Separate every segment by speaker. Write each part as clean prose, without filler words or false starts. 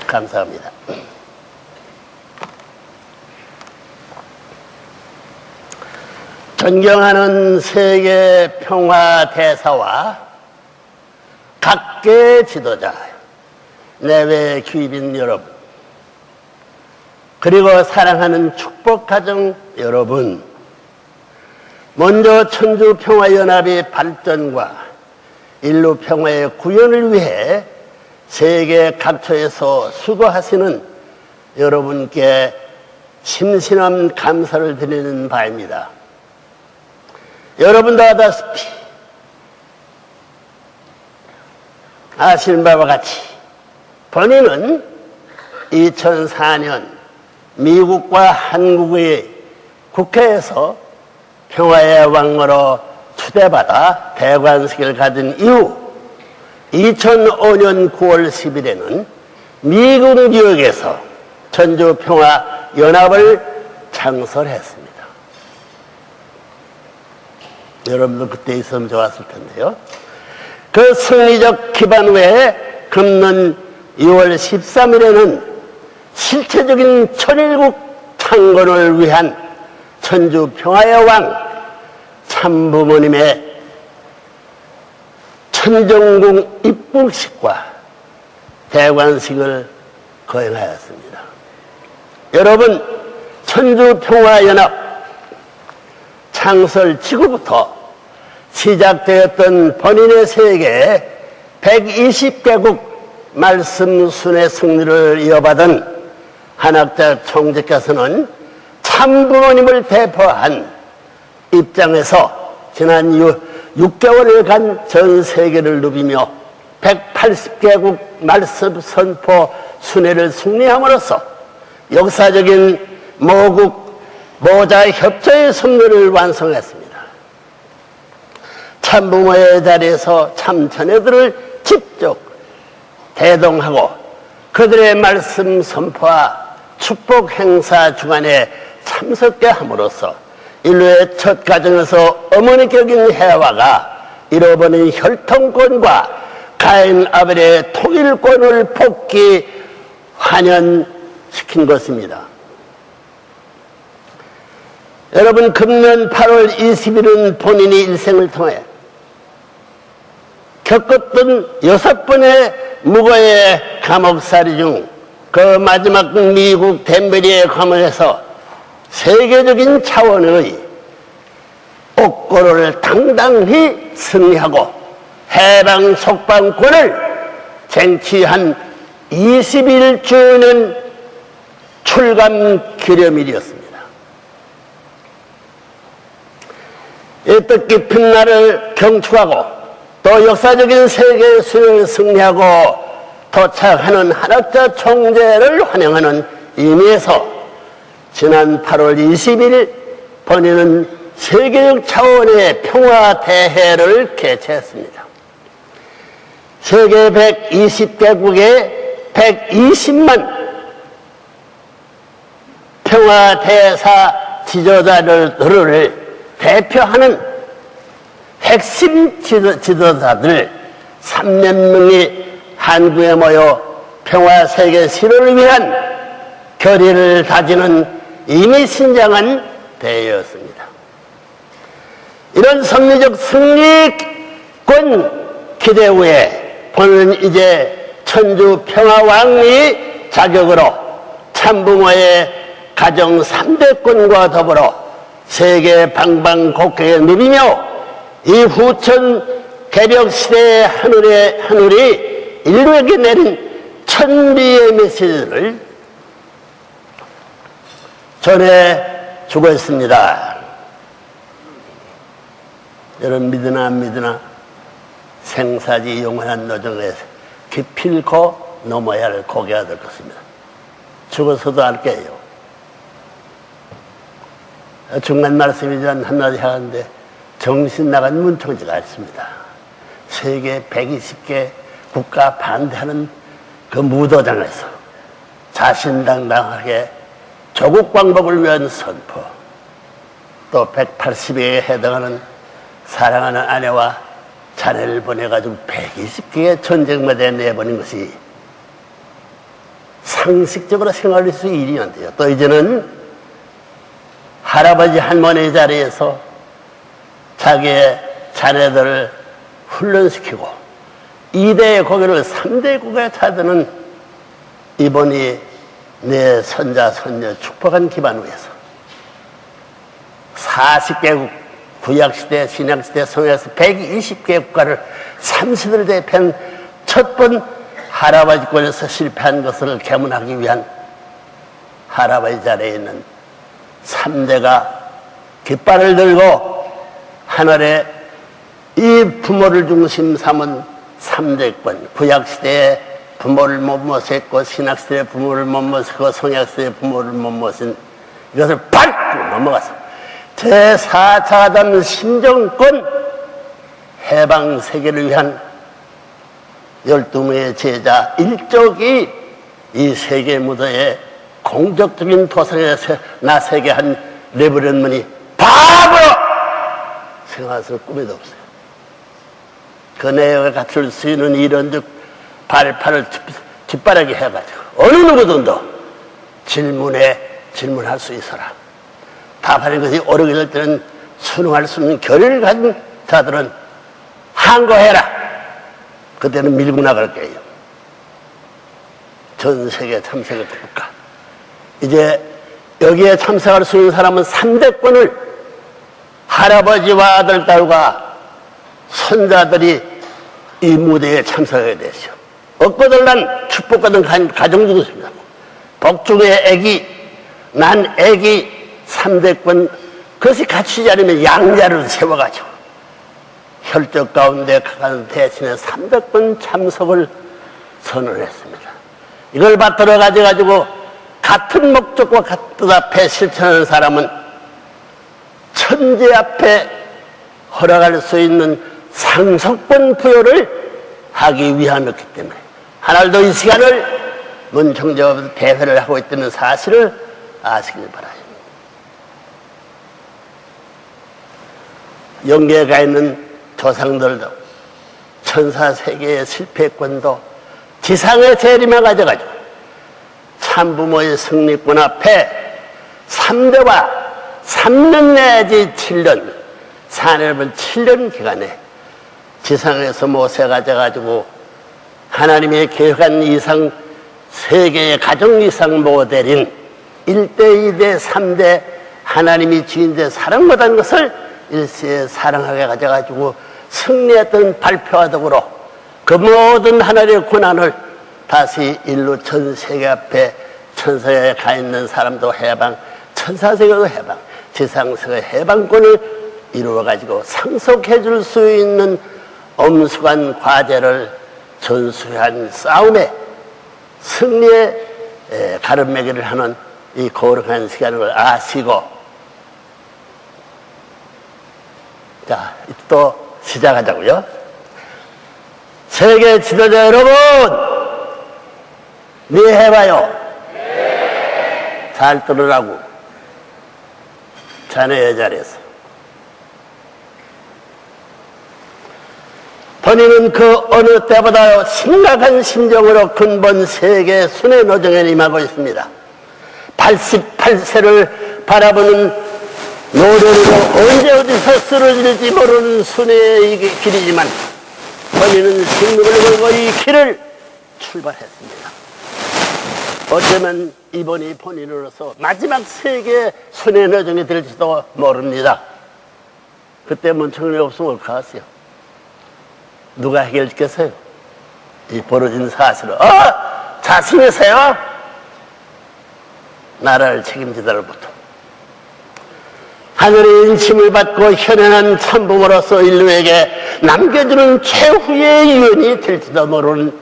Speaker 1: 감사합니다. 존경하는 세계 평화 대사와 각계 지도자, 내외 귀빈 여러분, 그리고 사랑하는 축복가정 여러분, 먼저 천주평화연합의 발전과 인류평화의 구현을 위해 세계 각처에서 수고하시는 여러분께 심심한 감사를 드리는 바입니다. 여러분도 아시는 바와 같이 본인은 2004년 미국과 한국의 국회에서 평화의 왕으로 초대받아 대관식을 가진 이후 2005년 9월 10일에는 미국 뉴욕에서 천주평화연합을 창설했습니다. 여러분도 그때 있으면 좋았을 텐데요. 그 승리적 기반 외에 금년 2월 13일에는 실체적인 천일국 창건을 위한 천주평화의 왕 참부모님의 천정궁 입국식과 대관식을 거행하였습니다. 여러분, 천주평화연합 창설 직후부터 시작되었던 본인의 세계에 120개국 말씀 순회 승리를 이어받은 한학자 총재께서는 참부모님을 대표한 입장에서 지난 6개월간 전 세계를 누비며 180개국 말씀 선포 순회를 승리함으로써 역사적인 모국 모자 협조의 승리를 완성했습니다. 참부모의 자리에서 참자녀들을 직접 대동하고 그들의 말씀 선포와 축복 행사 주간에 참석케 함으로써 인류의 첫 가정에서 어머니격인 해와가 잃어버린 혈통권과 가인 아벨의 통일권을 복귀 환연시킨 것입니다. 여러분, 금년 8월 20일은 본인이 일생을 통해 겪었던 6번의 무고의 감옥살이 중 그 마지막 미국 덴베리의 감옥에서 세계적인 차원의 옥고를 당당히 승리하고 해방 속방권을 쟁취한 21주년 출감 기념일이었습니다. 이 뜻깊은 날을 경축하고 또 역사적인 세계 수행을 승리하고 도착하는 한학자 총재를 환영하는 의미에서 지난 8월 20일 본인은 세계적 차원의 평화대회를 개최했습니다. 세계 120개국의 120만 평화대사 지도자들을 대표하는 핵심 지도자들 3만 명이 한국에 모여 평화세계 실현을 위한 결의를 다지는 이미 신장한 대회였습니다. 이런 성리적 승리권 기대 후에 본인은 이제 천주평화왕의 자격으로 참부모의 가정 3대권과 더불어 세계 방방곡곡에 누비며 이 후천 개벽시대의 하늘이 인류에게 내린 천리의 메시지를 전해주고 있습니다. 여러분, 믿으나 안 믿으나 생사지 영원한 노정에서 기필코 넘어야 할 고개가 될 것입니다. 죽어서도 할게요. 중간 말씀이지만 한마디 하는데 정신 나간 문총지가 있습니다. 세계 120개 국가 반대하는 그 무도장에서 자신당당하게 조국 광복을 위한 선포, 또 180회에 해당하는 사랑하는 아내와 자네를 보내가지고 120개의 전쟁마대에 내보낸 것이 상식적으로 생활할 수 일이 안 돼요. 또 이제는 할아버지 할머니 자리에서 자기의 자녀들을 훈련시키고 2대의 고개를 3대의 고개에 타드는 이번이 내 손자 손녀 축복한 기반 위에서 40개국 구약시대 신약시대 성에서 120개 국가를 30을 대표한 첫 번 할아버지권에서 실패한 것을 개문하기 위한 할아버지 자리에 있는 3대가 깃발을 들고 하늘에 이 부모를 중심 삼은 3대권 구약시대에 부모를 못 모셨고 신약시대에 부모를 못 모시고 성약시대에 부모를 못 모신 이것을 밟고 넘어가서 제4차 아담 신정권 해방 세계를 위한 12명의 제자 일족이 이 세계 무대에 공적적인 도상에서 나서게 한 레브런먼이 바보로 생각할 꿈에도 없어요. 그 내용을 갖출 수 있는 이론적 발판을 뒷바라기 해가지고 어느 누구든도 질문할 수 있어라. 답하는 것이 어렵게 될 때는 순응할 수 있는 결의를 가진 자들은 항거해라. 그때는 밀고 나갈 거예요. 전 세계 참석의 국가. 이제 여기에 참석할 수 있는 사람은 3대권을 할아버지와 아들, 딸과 손자들이 이 무대에 참석하게 되죠. 얻고들 난 축복받은 가정도 있습니다. 복중의 애기, 난 애기 3대권 그것이 갖추지 않으면 양자를 세워가지고 혈적 가운데 각한 대신에 300번 참석을 선언했습니다. 이걸 받들어 가지고 같은 목적과 같은 앞에 실천하는 사람은 천재 앞에 허락할 수 있는 상속권 부여를 하기 위함이었기 때문에 하늘도 이 시간을 문총재와 대회를 하고 있다는 사실을 아시길 바랍니다. 영계에 가 있는 조상들도 천사 세계의 실패권도 지상의 재림에 가져가지고 참부모의 승리권 앞에 3대와 3년 내지 7년 사내를 7년 기간에 지상에서 모세 가져가지고 하나님의 계획한 이상 세계의 가정 이상 모델인 1대, 2대, 3대 하나님이 주인데 사랑 못한 것을 일시에 사랑하게 가져가지고 승리했던 발표와 더불어 그 모든 하나님의 고난을 다시 일로 전 세계 앞에 천사에 가 있는 사람도 해방, 천사세계도 해방, 지상세계 해방권을 이루어가지고 상속해 줄 수 있는 엄숙한 과제를 전수한 싸움에 승리의 가름매기를 하는 이 거룩한 시간을 아시고 자, 또 시작하자고요. 세계 지도자 여러분, 네 해봐요. 네. 잘 들으라고. 자네의 자리에서. 본인은 그 어느 때보다 심각한 심정으로 근본 세계 순회 노정에 임하고 있습니다. 88세를 바라보는 노련으로 언제 어디서 쓰러질지 모르는 순회의 길이지만 본인은 생명을 걸고 이 길을 출발했습니다. 어쩌면 이번이 본인으로서 마지막 세계 순회 노정이 될지도 모릅니다. 그때 문청년이 없으면 어떡하세요? 누가 해결시켰어요? 이 벌어진 사실을 자신이세요? 나라를 책임지다로부터 하늘의 인침을 받고 현현한 참부모로서 인류에게 남겨주는 최후의 유언이 될지도 모르는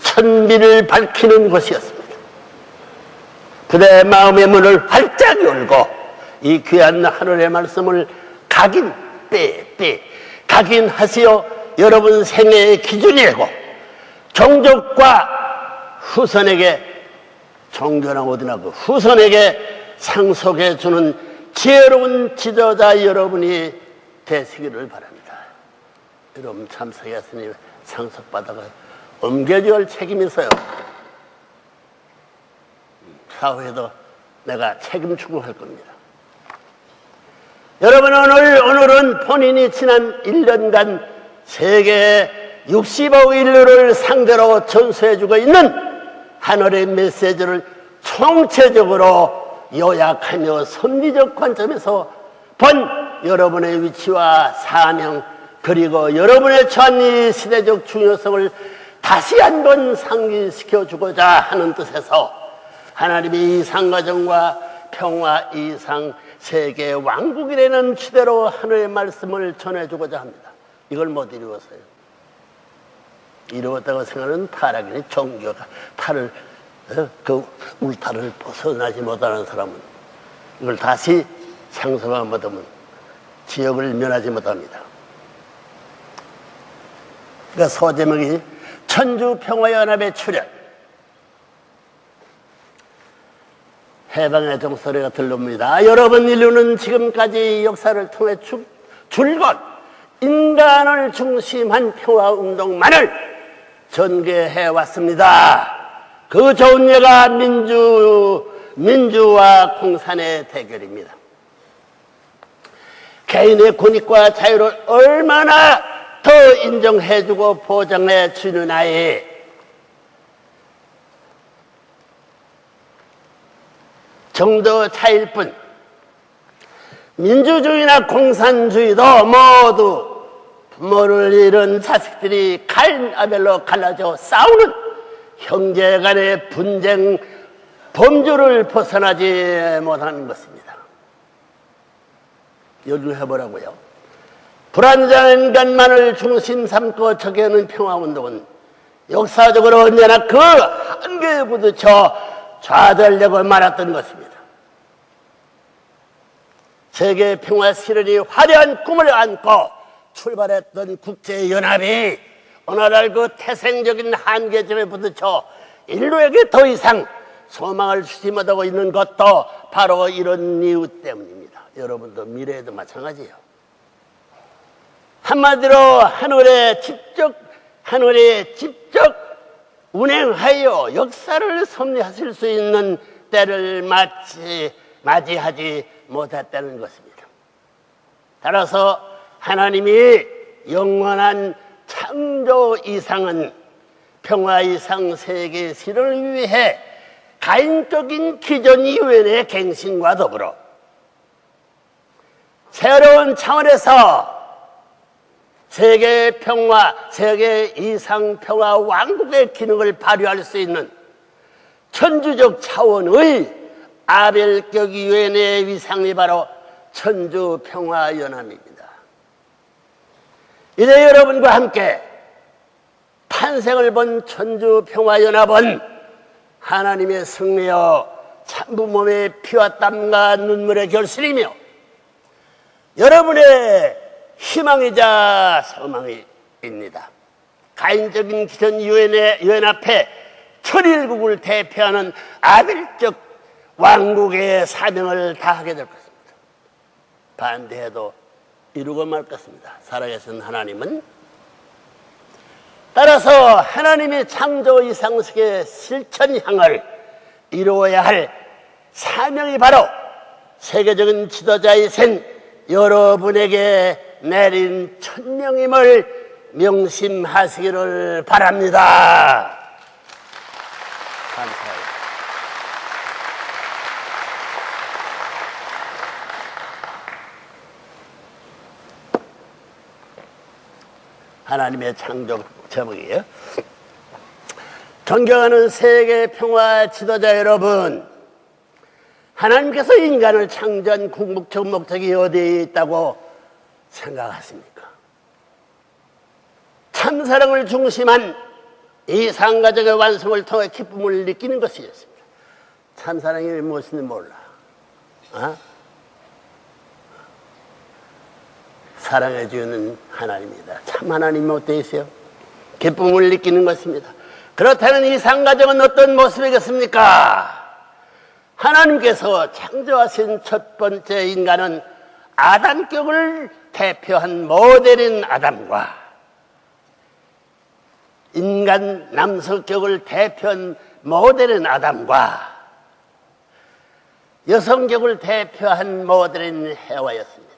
Speaker 1: 천비를 밝히는 것이었습니다. 그대의 마음의 문을 활짝 열고 이 귀한 하늘의 말씀을 각인하시어 여러분 생애의 기준이 되고 종족과 후손에게 종교나 어디나 그 후손에게 상속해주는 지혜로운 지도자 여러분이 되시기를 바랍니다. 여러분 참석했으니 상속받아가 옮겨줄 책임이 있어요. 사후에도 내가 책임지고 할 겁니다. 여러분, 오늘은 본인이 지난 1년간 세계 60억 인류를 상대로 전수해주고 있는 하늘의 메시지를 총체적으로 요약하며 섭리적 관점에서 본 여러분의 위치와 사명, 그리고 여러분의 처한 이 시대적 중요성을 다시 한번 상기시켜주고자 하는 뜻에서 하나님의 이상가정과 평화 이상 세계 왕국이라는 주제로 하늘의 말씀을 전해주고자 합니다. 이걸 못 이루었어요. 이루었다고 생각하는 타락이니 종교가 그 울타리를 벗어나지 못하는 사람은 이걸 다시 상성하지 못하면 지역을 면하지 못합니다. 그러니까 소제목이 천주평화연합의 출현. 해방의 종소리가 들립니다. 여러분, 인류는 지금까지 역사를 통해 줄곧 인간을 중심한 평화운동만을 전개해왔습니다. 그 좋은 예가 민주와 공산의 대결입니다. 개인의 권익과 자유를 얼마나 더 인정해주고 보장해 주느냐에 정도 차이일 뿐, 민주주의나 공산주의도 모두 부모를 잃은 자식들이 가인 아벨로 갈라져 싸우는 형제 간의 분쟁 범주를 벗어나지 못하는 것입니다. 여기를 해보라고요. 불완전한 인간만을 중심 삼고 적용하는 평화운동은 역사적으로 언제나 그 한계에 부딪혀 좌절되고 말았던 것입니다. 세계 평화 실현이 화려한 꿈을 안고 출발했던 국제연합이 오늘날 그 태생적인 한계점에 부딪혀 인류에게 더 이상 소망을 주지 못하고 있는 것도 바로 이런 이유 때문입니다. 여러분도 미래에도 마찬가지예요. 한마디로 하늘에 직접 운행하여 역사를 섭리하실 수 있는 때를 맞이하지 못했다는 것입니다. 따라서 하나님이 영원한 창조 이상은 평화 이상 세계 실현을 위해 가인적인 기존 이후의 갱신과 더불어 새로운 차원에서 세계 평화, 세계 이상 평화 왕국의 기능을 발휘할 수 있는 천주적 차원의 아벨격 유엔의 위상이 바로 천주평화연합입니다. 이제 여러분과 함께 탄생을 본 천주평화연합은 하나님의 승리여 참부몸의 피와 땀과 눈물의 결실이며 여러분의 희망이자 소망입니다. 가인적인 기존 유엔 앞에 천일국을 대표하는 아벨적 왕국의 사명을 다하게 될 것입니다. 반대해도 이루고 말 것입니다. 살아계신 하나님은 따라서 하나님의 창조 이상식의 실천향을 이루어야 할 사명이 바로 세계적인 지도자이신 여러분에게 내린 천명임을 명심하시기를 바랍니다. 감사합니다. 하나님의 창조 제목이에요. 존경하는 세계 평화 지도자 여러분, 하나님께서 인간을 창조한 궁극적 목적이 어디에 있다고 생각하십니까? 참사랑을 중심한 이상가정의 완성을 통해 기쁨을 느끼는 것이었습니다. 참사랑이 무엇인지 몰라. 사랑해 주는 하나님이다. 참 하나님이 어떻게 있어요? 기쁨을 느끼는 것입니다. 그렇다면 이상가정은 어떤 모습이겠습니까? 하나님께서 창조하신 첫 번째 인간은 아담격을 대표한 모델인 아담과 인간 남성격을 대표한 모델인 아담과 여성격을 대표한 모델인 해와였습니다.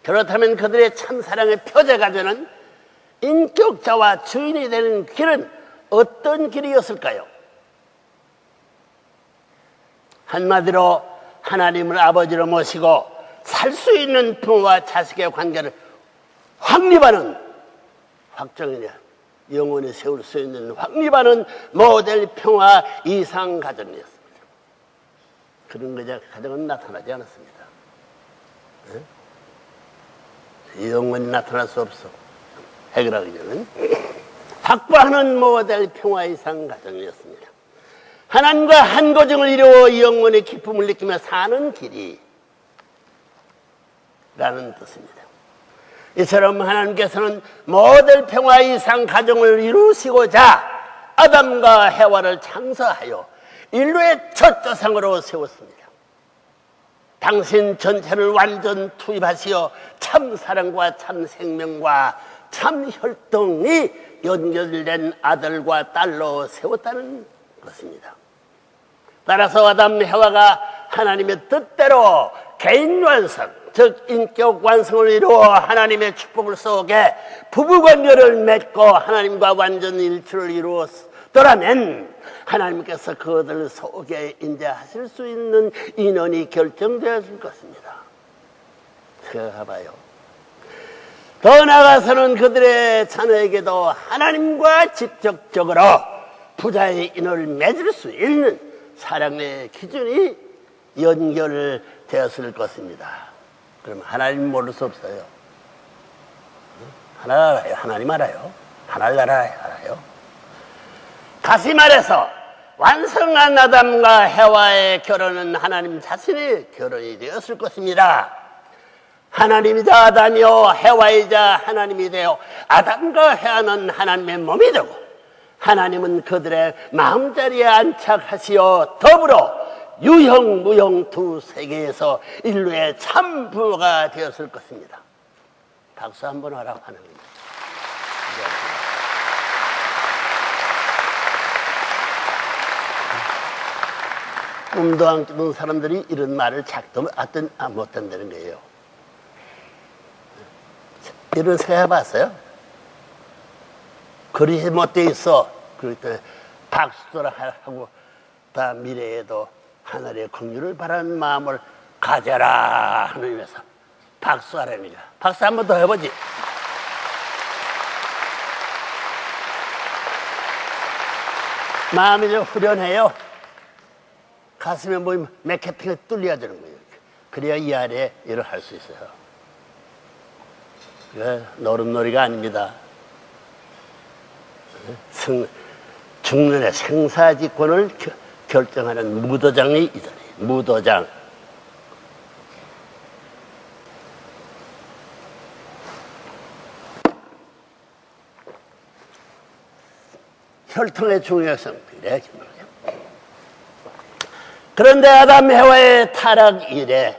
Speaker 1: 그렇다면 그들의 참사랑의 표제가 되는 인격자와 주인이 되는 길은 어떤 길이었을까요? 한마디로 하나님을 아버지로 모시고 살 수 있는 부모와 자식의 관계를 확립하는, 확정이냐 영원히 세울 수 있는 확립하는 모델 평화 이상 가정이었습니다. 그런 가정은 나타나지 않았습니다. 영원히 나타날 수 없어. 해결하기 전은 확보하는 모델 평화 이상 가정이었습니다. 하나님과 한 고정을 이루어 영원의 기쁨을 느끼며 사는 길이 라는 뜻입니다. 이처럼 하나님께서는 모델 평화 이상 가정을 이루시고자 아담과 해와를 창조하여 인류의 첫 조상으로 세웠습니다. 당신 전체를 완전 투입하시어 참 사랑과 참 생명과 참 혈통이 연결된 아들과 딸로 세웠다는 것입니다. 따라서 아담 해와가 하나님의 뜻대로 개인 완성, 즉 인격 완성을 이루어 하나님의 축복을 속에 부부관계를 맺고 하나님과 완전 일치를 이루었더라면 하나님께서 그들 속에 인재하실 수 있는 인원이 결정되었을 것입니다. 생각해봐요. 더 나아가서는 그들의 자녀에게도 하나님과 직접적으로 부자의 인연을 맺을 수 있는 사랑의 기준이 연결되었을 것입니다. 그럼 하나님 모를 수 없어요. 하나 알아요. 하나님 알아요. 하나를 알아요. 다시 말해서 완성한 아담과 해와의 결혼은 하나님 자신의 결혼이 되었을 것입니다. 하나님이자 아담이요 해와이자 하나님이 되어 아담과 해와는 하나님의 몸이 되고 하나님은 그들의 마음자리에 안착하시어 더불어 유형 무형 두 세계에서 인류의 참 부모가 되었을 것입니다. 박수 한번 하라고 하는 겁니다. 꿈도 안 꾸던 사람들이 이런 말을 작도 못한다는 거예요. 이런 생각 해봤어요? 그리 못돼 있어. 그럴 때 박수들 하고 다 미래에도 하늘의 긍휼을 바라는 마음을 가져라 하는 의미에서 박수하라니까. 박수 한 번 더 해보지. 마음이 좀 후련해요. 가슴에 뭐 맥케팅이 뚫려야 되는 거예요. 그래야 이 아래에 일을 할 수 있어요. 노름놀이가 아닙니다. 중년의 생사지권을 결정하는 무도장이 있잖아요. 무도장. 혈통의 중요성. 그래, 그런데 아담 해와의 타락 이래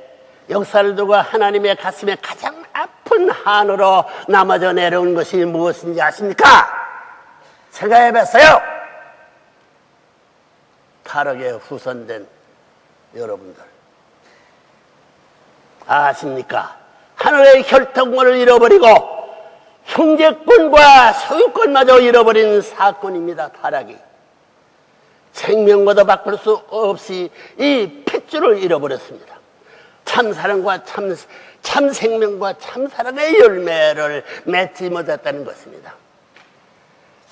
Speaker 1: 역사를 두고 하나님의 가슴에 가장 아픈 한으로 남아져 내려온 것이 무엇인지 아십니까? 생각해봤어요. 타락에 후손된 여러분들 아십니까? 하늘의 혈통을 잃어버리고 형제권과 소유권마저 잃어버린 사건입니다. 타락이. 생명보다 바꿀 수 없이 이 핏줄을 잃어버렸습니다. 참사랑과 참생명과 참사랑의 열매를 맺지 못했다는 것입니다.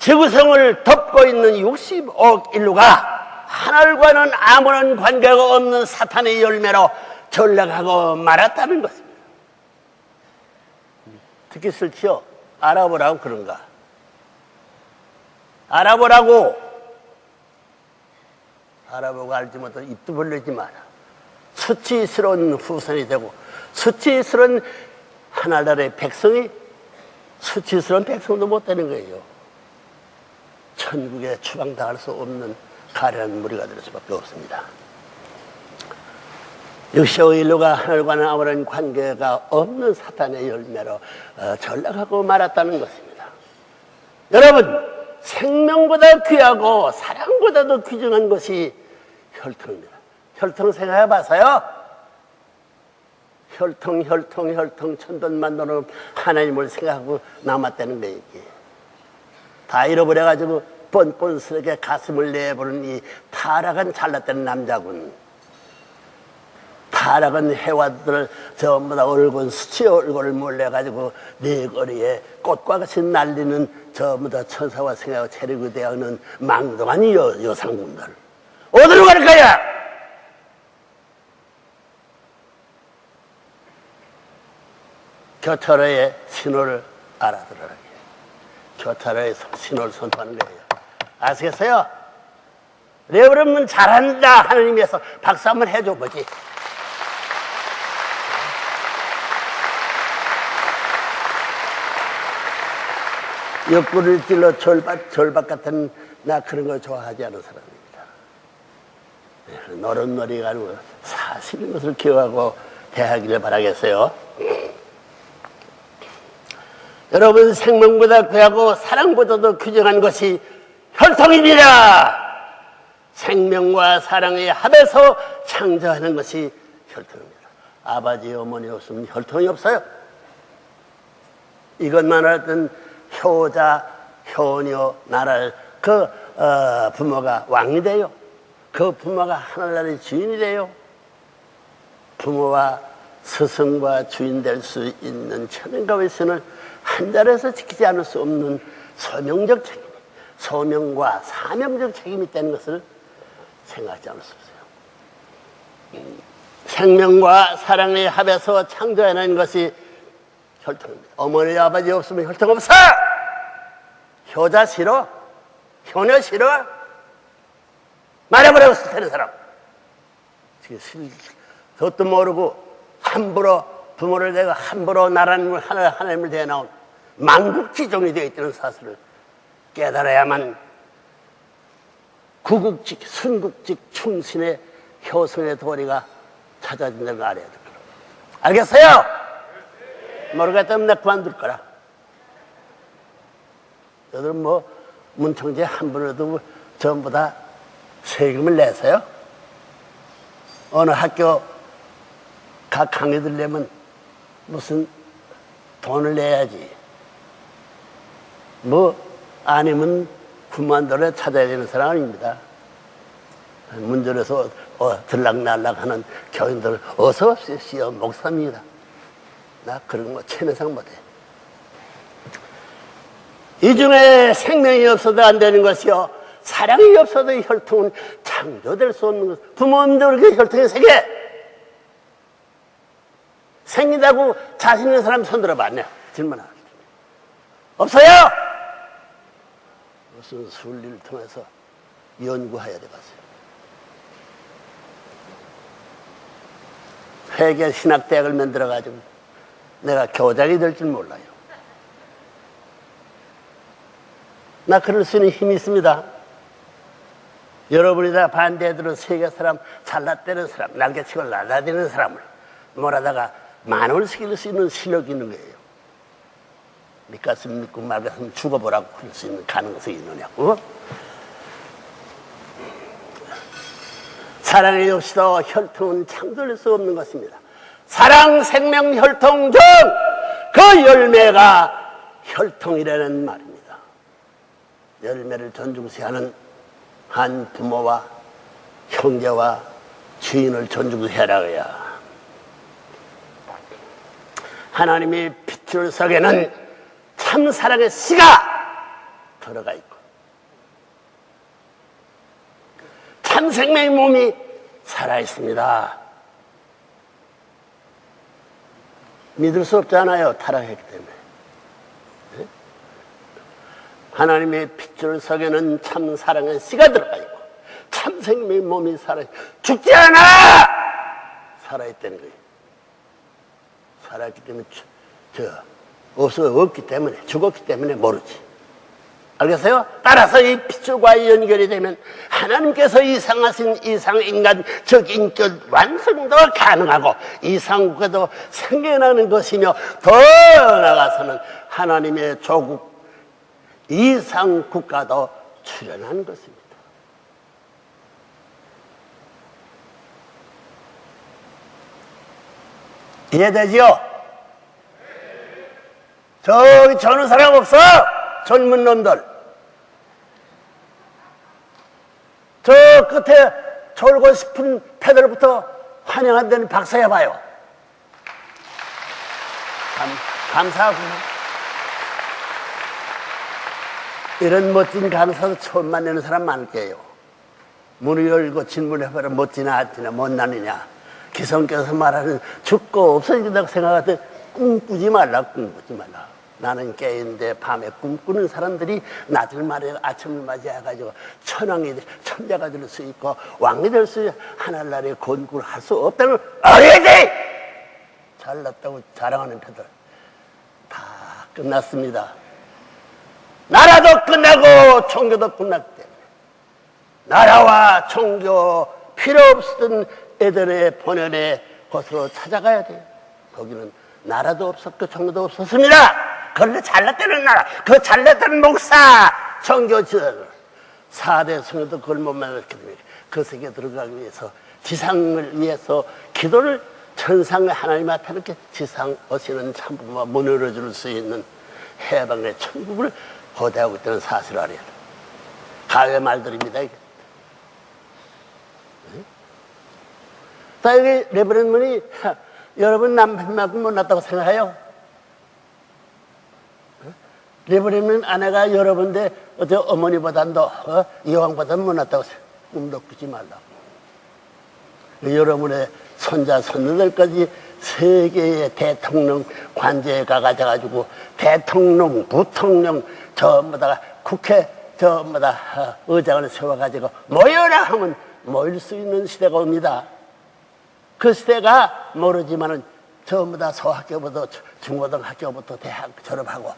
Speaker 1: 지구성을 덮고 있는 60억 인류가 하늘과는 아무런 관계가 없는 사탄의 열매로 전락하고 말았다는 것입니다. 듣기 싫지요? 알아보라고 그런가? 알아보라고. 알아보고 알지 못하고 입도 벌리지 마라. 수치스러운 후손이 되고 수치스러운 하나나라의 백성이 수치스러운 백성도 못 되는 거예요. 천국에 추방당할 수 없는 가련한 무리가 될 수밖에 없습니다. 60억 인류가 하늘과는 아무런 관계가 없는 사탄의 열매로 전락하고 말았다는 것입니다. 여러분, 생명보다 귀하고 사랑보다도 귀중한 것이 혈통입니다. 혈통 생각해 봐서요. 혈통 천돈만돈으로 하나님을 생각하고 남았다는 거 얘기. 다 잃어버려가지고 뻔뻔스럽게 가슴을 내버리는 이 타락한 잘났다는 남자군. 타락한 해와들을 전부 다 얼굴 수치 얼굴을 몰래가지고 네 거리에 꽃과 같이 날리는 전부 다 천사와 생각하고 체력이 되어는 망동한 여상군들. 어디로 갈 거야? 교차로의 신호를 알아들어라. 교차로의 신호를 선포하는 거예요. 아시겠어요? 여러분 잘한다 하나님께서 박수 한번 해줘 보지. 옆구리를 찔러 절박 같은 나 그런 거 좋아하지 않은 사람입니다. 노릇노릇 가지고 사실인 것을 기억하고 대하기를 바라겠어요. 여러분 생명보다 귀하고 사랑보다도 귀중한 것이 혈통입니다. 생명과 사랑의 합에서 창조하는 것이 혈통입니다. 아버지 어머니 없으면 혈통이 없어요. 이것만 알았던 효자 효녀 나라를 그 부모가 왕이 돼요. 그 부모가 하늘나라의 주인이 돼요. 부모와 스승과 주인 될 수 있는 천연가의 신을 한 자리에서 지키지 않을 수 없는 소명적 책임, 소명과 사명적 책임이 있다는 것을 생각하지 않을 수 없어요. 생명과 사랑의 합에서 창조해낸 것이 혈통입니다. 어머니 아버지 없으면 혈통 없어. 효자 싫어, 효녀 싫어. 말해버리고 싶다는 사람. 그것도 모르고 함부로 부모를 대고 함부로 하나님을 대나온 만국지종이 되어 있다는 사실을 깨달아야만 구국직, 순국직, 충신의 효성의 도리가 찾아진다는 걸 알아야 될 거라. 알겠어요? 모르겠다면 내가 그만둘 거라. 너희들 뭐 문청제 한 분이라도 전부 다 세금을 내세요? 어느 학교 각 강의 들려면 무슨 돈을 내야지. 뭐 아니면 그만둬라 찾아야 되는 사람 아닙니다. 문전에서 들락날락 하는 교인들 어서 오십시오. 목사입니다. 나 그런 거 체내상 못해. 이 중에 생명이 없어도 안 되는 것이요 사랑이 없어도 혈통은 창조될 수 없는 것. 부모님도 그렇게 혈통의 세계 생긴다고 자신 있는 사람 손들어봐. 네, 질문하라. 없어요? 무슨 순리를 통해서 연구해야 되겠어요. 회계 신학대학을 만들어가지고 내가 교장이 될 줄 몰라요. 나 그럴 수 있는 힘이 있습니다. 여러분이 다 반대들은 세계 사람, 잘났다는 사람, 날개치고 날아다니는 사람을 몰아다가 만원을 시킬 수 있는 실력이 있는 거예요. 믿겠으면 믿고 말겠으면 죽어보라고 그럴 수 있는 가능성이 있느냐고. 사랑이 없이도 혈통은 창조할 수 없는 것입니다. 사랑, 생명, 혈통 중 그 열매가 혈통이라는 말입니다. 열매를 존중시하는 한 부모와 형제와 주인을 존중해라야. 하나님의 빛줄 속에는 참 사랑의 씨가 들어가 있고 참 생명의 몸이 살아있습니다. 믿을 수 없잖아요. 타락했기 때문에. 네? 하나님의 핏줄 속에는 참 사랑의 씨가 들어가 있고 참 생명의 몸이 죽지 않아! 살아있다는 거예요. 살아있기 때문에 없기 때문에 죽었기 때문에 모르지. 알겠어요? 따라서 이 핏줄과 연결이 되면 하나님께서 이상하신 이상인간 즉 인격 완성도가 가능하고 이상국가도 생겨나는 것이며 더 나아가서는 하나님의 조국 이상국가도 출현하는 것입니다. 이해되지요? 저기 저는 사람 없어? 젊은 놈들. 저 끝에 졸고 싶은 패들부터 환영한다는 박수 해봐요. 감사하고. 이런 멋진 강사도 처음 만나는 사람 많을 거예요. 문을 열고 질문해봐라. 멋지나 않지나 못나느냐. 기성께서 말하는 죽고 없어진다고 생각하되 꿈꾸지 말라. 꿈꾸지 말라. 나는 깨인데 밤에 꿈꾸는 사람들이 낮을 말에 아침을 맞이해가지고 천왕이 천자가 될 수 있고 왕이 될 수 있고 하늘나라에 건국을 할 수 없다는 어린이 잘났다고 자랑하는 패들 다 끝났습니다. 나라도 끝나고 종교도 끝났기 때문에 나라와 종교 필요 없었던 에덴의 본연의 곳으로 찾아가야 돼요. 거기는 나라도 없었고 종교도 없었습니다. 그런데 잘났다는 나라, 그 잘났다는 목사, 종교지들 4대 성에도 그걸 못 만났기 때문에 그 세계에 들어가기 위해서 지상을 위해서 기도를 천상의 하나님 앞에 이렇게 지상 오시는 참부가 문을 열어줄 수 있는 해방의 천국을 고대하고 있다는 사실을 알아야 돼요. 가외 말들입니다. 이게. 자, 여기 레버런드문이 여러분 남편만큼 못났다고 생각해요? 레버런드문 아내가 여러분데 어때 어머니보단도 이왕보다 못났다고 꿈도 꾸지 말라고. 여러분의 손자 손녀들까지 세계의 대통령 관제에 가가지고 대통령, 부통령 전부 다 국회 전부 다 의장을 세워가지고 모여라 하면 모일 수 있는 시대가 옵니다. 그 시대가 모르지만은 전부 다 소학교부터 중고등학교부터 대학 졸업하고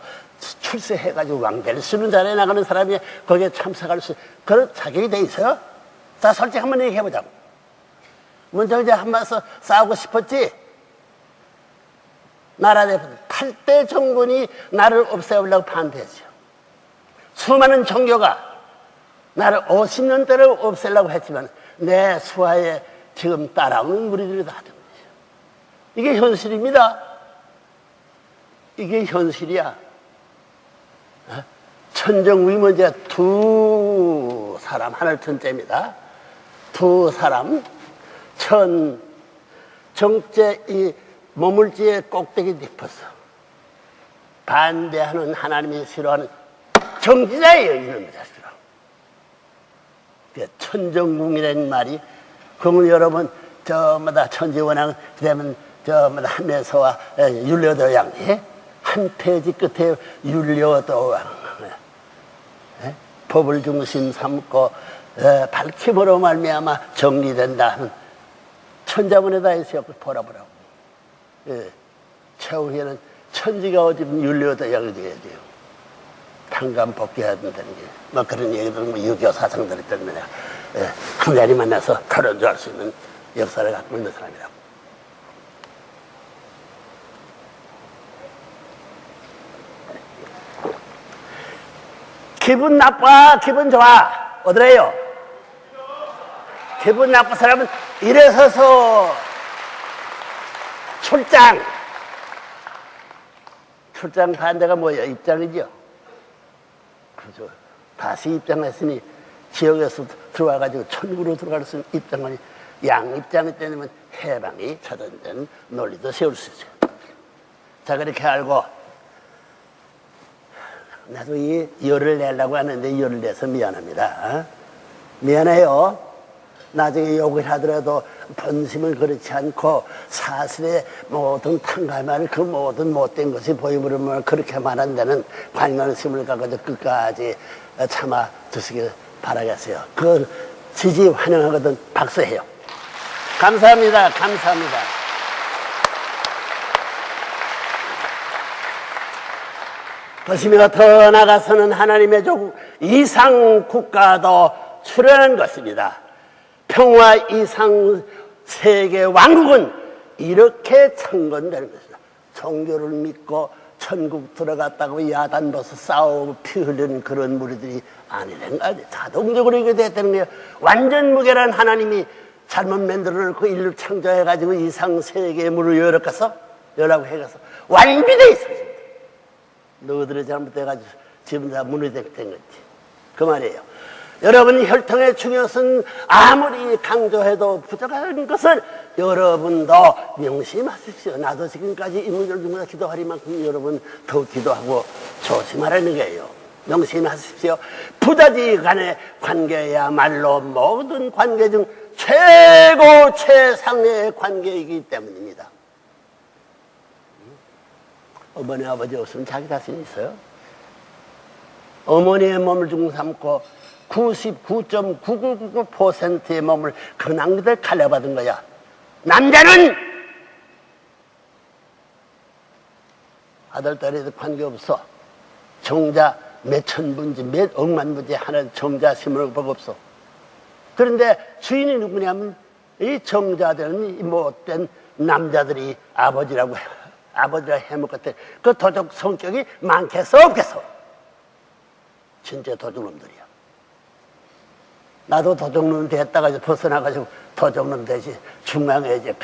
Speaker 1: 출세해가지고 왕 될 수 있는 자리에 나가는 사람이 거기에 참석할 수 그런 자격이 돼 있어요? 자, 솔직히 한번 얘기해보자고. 먼저 이제 한 번서 싸우고 싶었지? 나라 대표들 8대 정권이 나를 없애려고 반대했어요. 수많은 종교가 나를 50년대를 없애려고 했지만 내 수하에 지금 따라오는 무리들이 다 하던 거죠. 이게 현실입니다. 이게 현실이야. 천정위문제 두 사람, 하늘 천재입니다. 두 사람, 정제 이 머물지의 꼭대기 짚었어. 반대하는 하나님이 싫어하는 정지자예요, 이놈의 자식들아. 천정궁이라는 말이, 그러면 여러분, 저마다 천지원왕, 그 다음에 저마다 한내서와 율려도왕, 한 페이지 끝에 율려도왕. 법을 중심 삼고 밝힘으로 말미암아 정리된다 하는 천자문에다 있어요. 보라보라고. 최후에는 천지가 어디면 율려도왕이 돼야 돼요. 탕감 복귀해야 된다는 게, 뭐 그런 얘기들은 뭐 유교 사상들 때문에 한 자리 만나서 토론할 수 있는 역사를 갖고 있는 사람이라고. 기분 나빠, 기분 좋아. 어디래요? 기분 나쁜 사람은 일어서서 출장. 출장 반대가 뭐예요? 입장이죠. 그죠. 다시 입장했으니 지역에서 들어와가지고 천국으로 들어갈 수 있는 입장은 양입장이 되면 해방이 차단된 논리도 세울 수 있어요. 자, 그렇게 알고 나도 이 열을 내려고 하는데 열을 내서 미안합니다. 미안해요. 나중에 욕을 하더라도 본심은 그렇지 않고 사실의 모든 탕감할 그 모든 못된 것이 보이므로 그렇게 말한 데는 관관심을 갖고 끝까지 참아 두시길 바라겠어요. 그 지지 환영하거든 박수해요. 감사합니다. 감사합니다. 그것이며 더 나아가서는 하나님의 조국 이상 국가도 출현한 것입니다. 평화 이상 세계 왕국은 이렇게 창건되는 것이다. 종교를 믿고 천국 들어갔다고 야단 벗어 싸우고 피 흘리는 그런 무리들이 아니란 거 아니에요. 자동적으로 이게 됐다는 거예요. 완전 무결한 하나님이 잘못 만들어 놓고 인류 창조해가지고 이상 세계의 문을 열라고 해가서 완비돼 있습니다. 너희들이 잘못돼가지고 지금 다 문이 된 거지. 그 말이에요. 여러분, 혈통의 중요성은 아무리 강조해도 부족한 것을 여러분도 명심하십시오. 나도 지금까지 이 문제를 누구나 기도할 만큼 여러분 더 기도하고 조심하라는 거예요. 명심하십시오. 부자지 간의 관계야말로 모든 관계 중 최고 최상의 관계이기 때문입니다. 어머니 아버지 없으면 자기 자신 있어요? 어머니의 몸을 중삼고 99.9999%의 몸을 근황들 갈려받은 거야. 남자는 아들 딸에도 관계없어. 정자 몇 천분지 몇 억만 분지 하는 정자 심을 법 없어. 그런데 주인이 누구냐면 이 정자들은 이 못된 남자들이 아버지라고 해먹었대. 그 도적 성격이 많겠어 없겠어? 진짜 도둑놈들이야. 나도 도둑놈 됐다가 이제 벗어나가지고 도둑놈 대신 중앙에 이제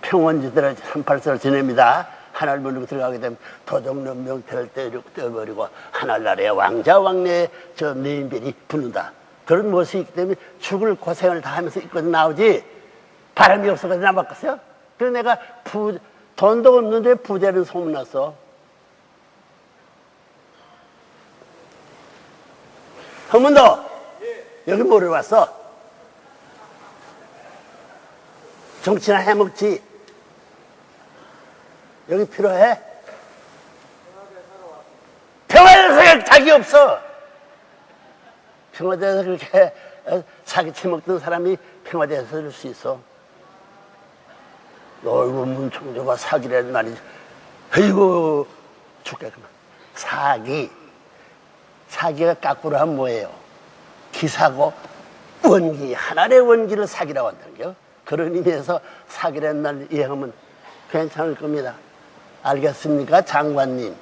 Speaker 1: 평원지대를 38세를 지냅니다. 하늘 물고 들어가게 되면 도둑놈 명태를 떼어버리고 하늘나라의 왕자 왕래의 저 내인별이 붙는다. 그런 모습이 있기 때문에 죽을 고생을 다 하면서 있거든 나오지. 바람이 없어가지고 남았겠어요? 그래서 내가 돈도 없는데 부자는 소문났어. 형문도 여기 뭐를 왔어? 정치나 해먹지. 여기 필요해? 평화대에서 자기 없어. 평화대에서 그렇게 사기치 먹던 사람이 평화대에서 살 수 있어. 어이구, 문총조가 사기라는 말이지. 아이고, 죽겠구만. 사기가 까꾸로 하면 뭐예요? 기사고 원기, 하나의 원기를 사기라고 한다는 거요. 그런 의미에서 사기라는 말 이해하면 괜찮을 겁니다. 알겠습니까, 장관님?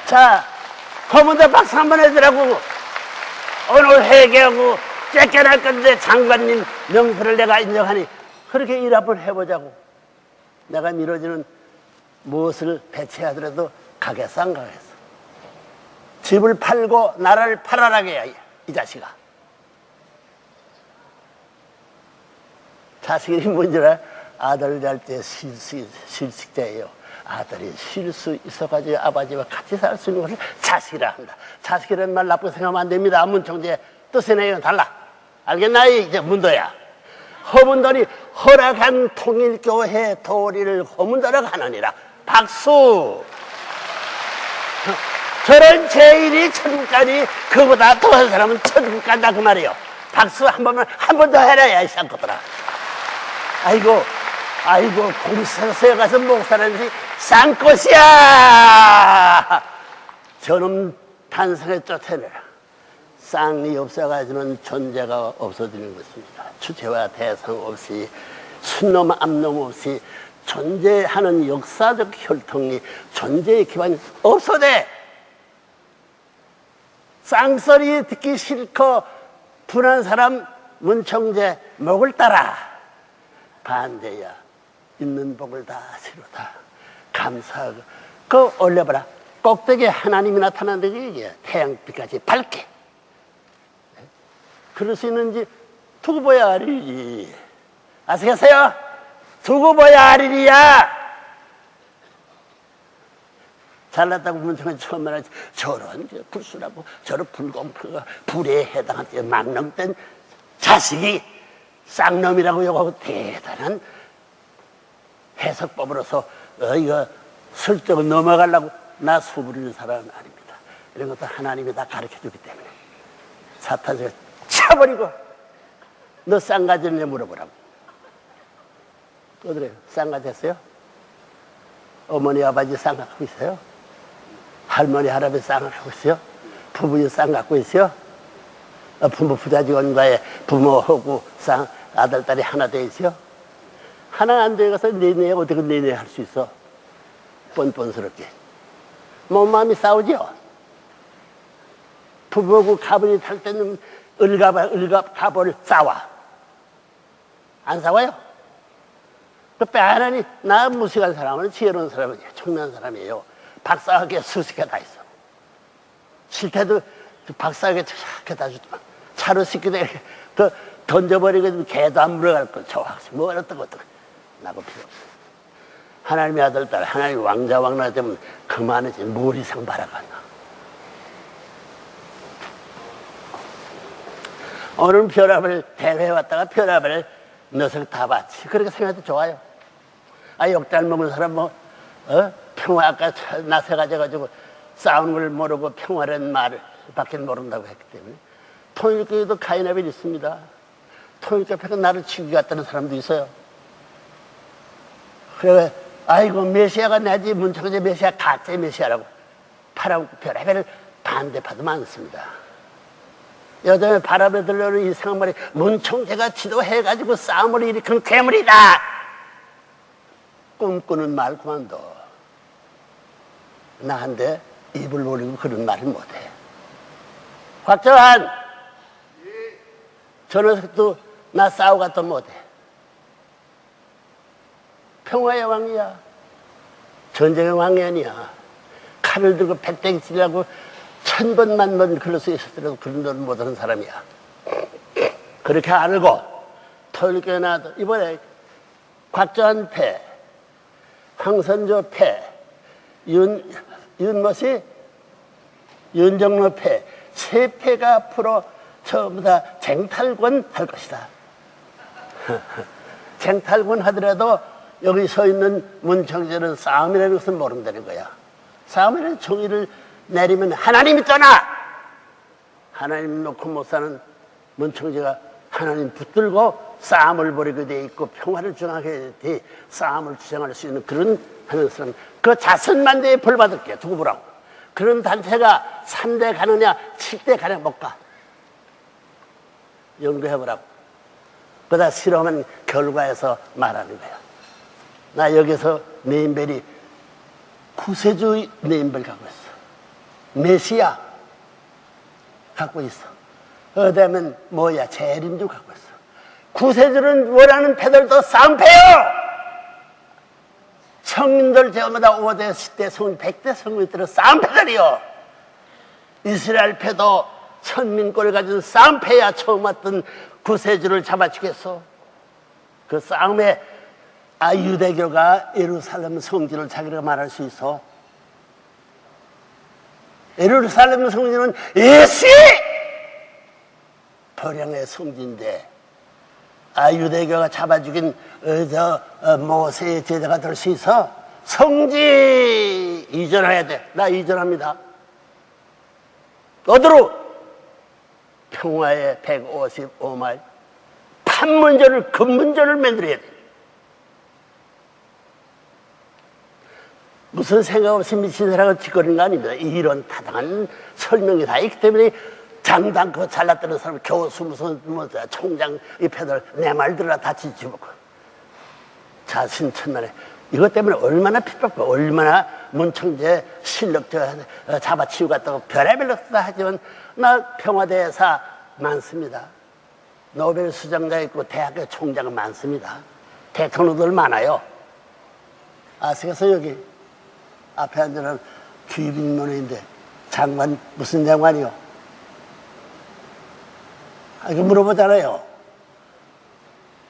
Speaker 1: 자, 허문대 박수 한번 해주라고. 오늘 회개하고 쫓겨날 건데 장관님 명패를 내가 인정하니 그렇게 일 한번 해보자고. 내가 미뤄지는 무엇을 배치하더라도 가겠어 안 가겠어? 집을 팔고 나라를 팔아라게 해야 이 자식아. 자식이 뭔지 알아? 아들 잘 때 실식자예요. 아들이 쉴 수 있어가지고 아버지와 같이 살 수 있는 것을 자식이라 한다. 자식이라는 말 나쁘게 생각하면 안 됩니다. 문총재 뜻의 내용은 달라. 알겠나? 이제 문도야. 허문도리 허락한 통일교회 도리를 허문도라고 하느니라. 박수. 저런 죄인이 천국 가니 그보다 더한 사람은 천국 간다 그 말이에요. 박수 한 번 더 해라 야 이 쌍꺼들아. 아이고 공사서에 가서 목사라는지 쌍꽃이야. 저놈 탄생에 쫓아내라. 쌍이 없어가지고는 존재가 없어지는 것입니다. 주체와 대상 없이 순놈 암놈 없이 존재하는 역사적 혈통이 존재의 기반이 없어돼. 쌍소리 듣기 싫고 분한 사람 문총재 목을 따라. 반대야. 있는 복을 다 치루다. 감사하고. 그거 올려봐라. 꼭대기에 하나님이 나타난다고 얘기해. 태양빛까지 밝게. 그럴 수 있는지 두고 봐야 알이지. 아시겠어요? 두고 봐야 알이야. 잘났다고 문청은 처음 말하지. 저런 불순하고 저런 불공평과 불에 해당한 망령된 자식이 쌍놈이라고 욕하고 대단한 해석법으로서 이거 슬쩍 넘어가려고 나 수부리는 사람은 아닙니다. 이런 것도 하나님이 다 가르쳐주기 때문에 사탄을 쳐버리고 너 쌍가지를 물어보라고. 어디래요? 쌍가지 했어요? 어머니 아버지 쌍 갖고 있어요? 할머니 할아버지 쌍 갖고 있어요? 부부이 쌍 갖고 있어요? 부모 부자직원과의 부모하고 쌍 아들 딸이 하나 돼 있어요? 하나 안 돼가서 내내 어떻게 내내 할 수 있어? 뻔뻔스럽게 몸 마음이 싸우죠. 부부하고 가분이 탈 때는 을갑을 싸워. 안 싸워요? 그 빼하나니 나 무식한 사람은 지혜로운 사람은 청명한 사람이에요. 박사학위에 수십 개 다 있어. 실태도 박사학위에 다 주더만. 차로 씻기도 이렇게 던져버리고 개도 안 물어갈 거. 저 학생 뭐 어떤 것도 나고 필요 없어. 하나님의 아들 딸 하나님의 왕자 왕라 되면 그만하지 뭘 이상 바라봤나. 오늘 별합을 대회에 왔다가 별합을 녀석 다 봤지. 그렇게 생각해도 좋아요. 욕잘 먹은 사람 평화 아까 나서가지고 싸우는 걸 모르고 평화라는 말을 밖에 모른다고 했기 때문에 통일교에도 가인아벨이 있습니다. 통일교회가 나를 치고 갔다는 사람도 있어요. 그래 아이고 메시아가 나지 문청재 메시아 가짜 메시아라고 파라고 별의별 반대파도 많습니다. 요즘에 바람에 들려오는 이상한 말이 문청재가 지도해가지고 싸움을 일으킨 괴물이다. 꿈꾸는 말 그만둬. 나한테 입을 놀리고 그런 말을 못해. 곽정한 저 녀석도 나 싸우고도 못해. 평화의 왕이야. 전쟁의 왕이 아니야. 칼을 들고 배때기 치려고 1000번 만번 그럴 수 있었더라도 그런 건 못하는 사람이야. 그렇게 알고 토요일교회 나와도 이번에 곽정한 패, 황선조 패, 윤정로 패, 세 패가 앞으로 전부 다 쟁탈권 할 것이다. 쟁탈권 하더라도 여기 서 있는 문청재는 싸움이라는 것을 모른다는 거야. 싸움이라는 정의를 내리면 하나님이 떠나! 하나님 놓고 못 사는 문청재가 하나님 붙들고 싸움을 벌이게 돼 있고 평화를 주장하게 돼 싸움을 주장할 수 있는 그런 하는 사람, 그 자선만 대에 벌 받을게. 두고 보라고. 그런 단체가 3대 가느냐 7대 가냐 못 가. 연구해보라고. 그러다 실험한 결과에서 말하는 거야. 나 여기서 네임벨이 구세주의 네임벨 갖고 있어. 메시아 갖고 있어. 어다면 뭐야 재림도 갖고 있어. 구세주는 원하는 패들도 싸움패요. 성인들 저마다 5대 10대 성인 100대 성인들은 싸움패들이요. 이스라엘 패도 천민권을 가진 싸움패야. 처음 왔던 구세주를 잡아주겠어. 그 싸움에 유대교가 예루살렘 성지를 자기가 말할 수 있어. 예루살렘 성지는 예수의 번영의 성지인데 유대교가 잡아 죽인 모세의 제자가 될 수 있어? 성지 이전해야 돼. 나 이전합니다. 어디로? 평화의 155마일 판문점을 금문점을 만들어야 돼. 무슨 생각 없이 미친 사람을 짓거리는 거 아닙니다. 이런 타당한 설명이 다 있기 때문에 장당 그 잘났다는 사람 교수 무슨 총장 이 패들 내 말 들으라 다 지지먹고 자신 천만에 이것 때문에 얼마나 핍박받고 얼마나 문청재 실력 잡아치우고 갔다고 별의별 것다 하지만 나 평화대사 많습니다. 노벨 수장자 있고 대학교 총장 많습니다. 대통령들 많아요. 아시겠어요? 여기 앞에 앉는 귀빈문인데 장관 무슨 장관이요? 이거 물어보잖아요.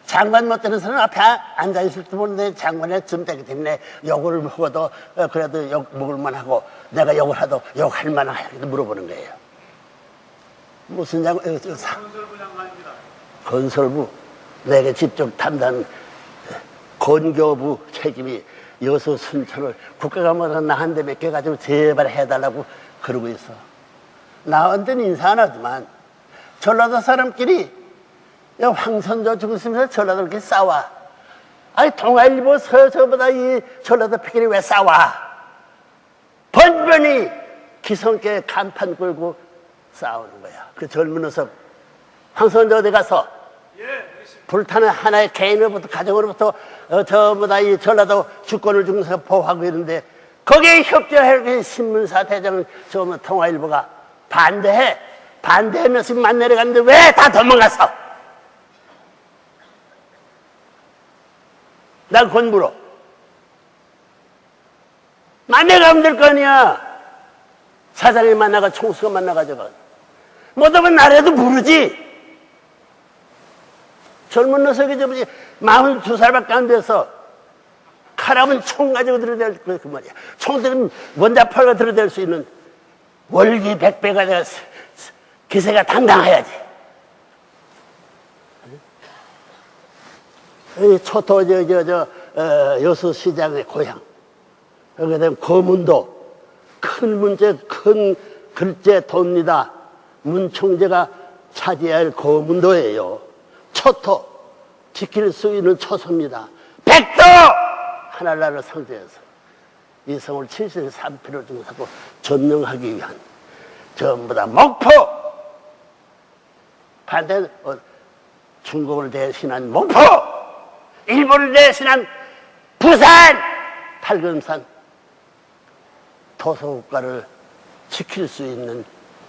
Speaker 1: 장관 못 되는 사람은 앞에 앉아있을 때 보는데 장관에 점 되기 때문에 욕을 먹어도 그래도 욕 먹을만 하고 내가 욕을 하도 욕할 만하게 물어보는 거예요. 무슨 장관? 건설부 장관입니다. 건설부. 내가 직접 담당 건교부 책임이 여수 순천을 국가가 뭐라 나 한 대 몇 개 가지고 제발 해달라고 그러고 있어. 나한테는 인사 안 하지만 전라도 사람끼리 황선조 죽으면서 전라도끼리 싸워. 동아일보 서저보다 이 전라도 패끼리 왜 싸워? 번번이 기성께 간판 끌고 싸우는 거야. 그 젊은 녀석 황선조 어디 가서 불타는 하나의 개인으로부터 가정으로부터 저보다 이 전라도 주권을 주면서 보호하고 있는데 거기에 협조할 신문사 대장은 저 통화일보가 반대해. 반대 몇십만 내려갔는데 왜 다 도망갔어? 난 그건 물어. 만나가면 될 거 아니야. 사장이 만나가 총수가 만나가지고 못하면 나라도 부르지. 젊은 녀석이 저번에 42살밖에 안 돼서 칼하면 총 가지고 들어댈 그 말이야. 총 들으면 원자팔과 들어댈 수 있는 월기 100배가 돼서 기세가 당당해야지. 초토 여수시장의 고향. 여기에 대한 거문도 큰 문제, 큰 글제 도입니다. 문총재가 차지해야 할 거문도예요. 초토, 지킬 수 있는 초소입니다. 백도! 하나라를 상대해서 이 성을 73필을 중사고 점령하기 위한 전부 다 목포! 반대 중국을 대신한 목포! 일본을 대신한 부산! 팔금산 도서국가를 지킬 수 있는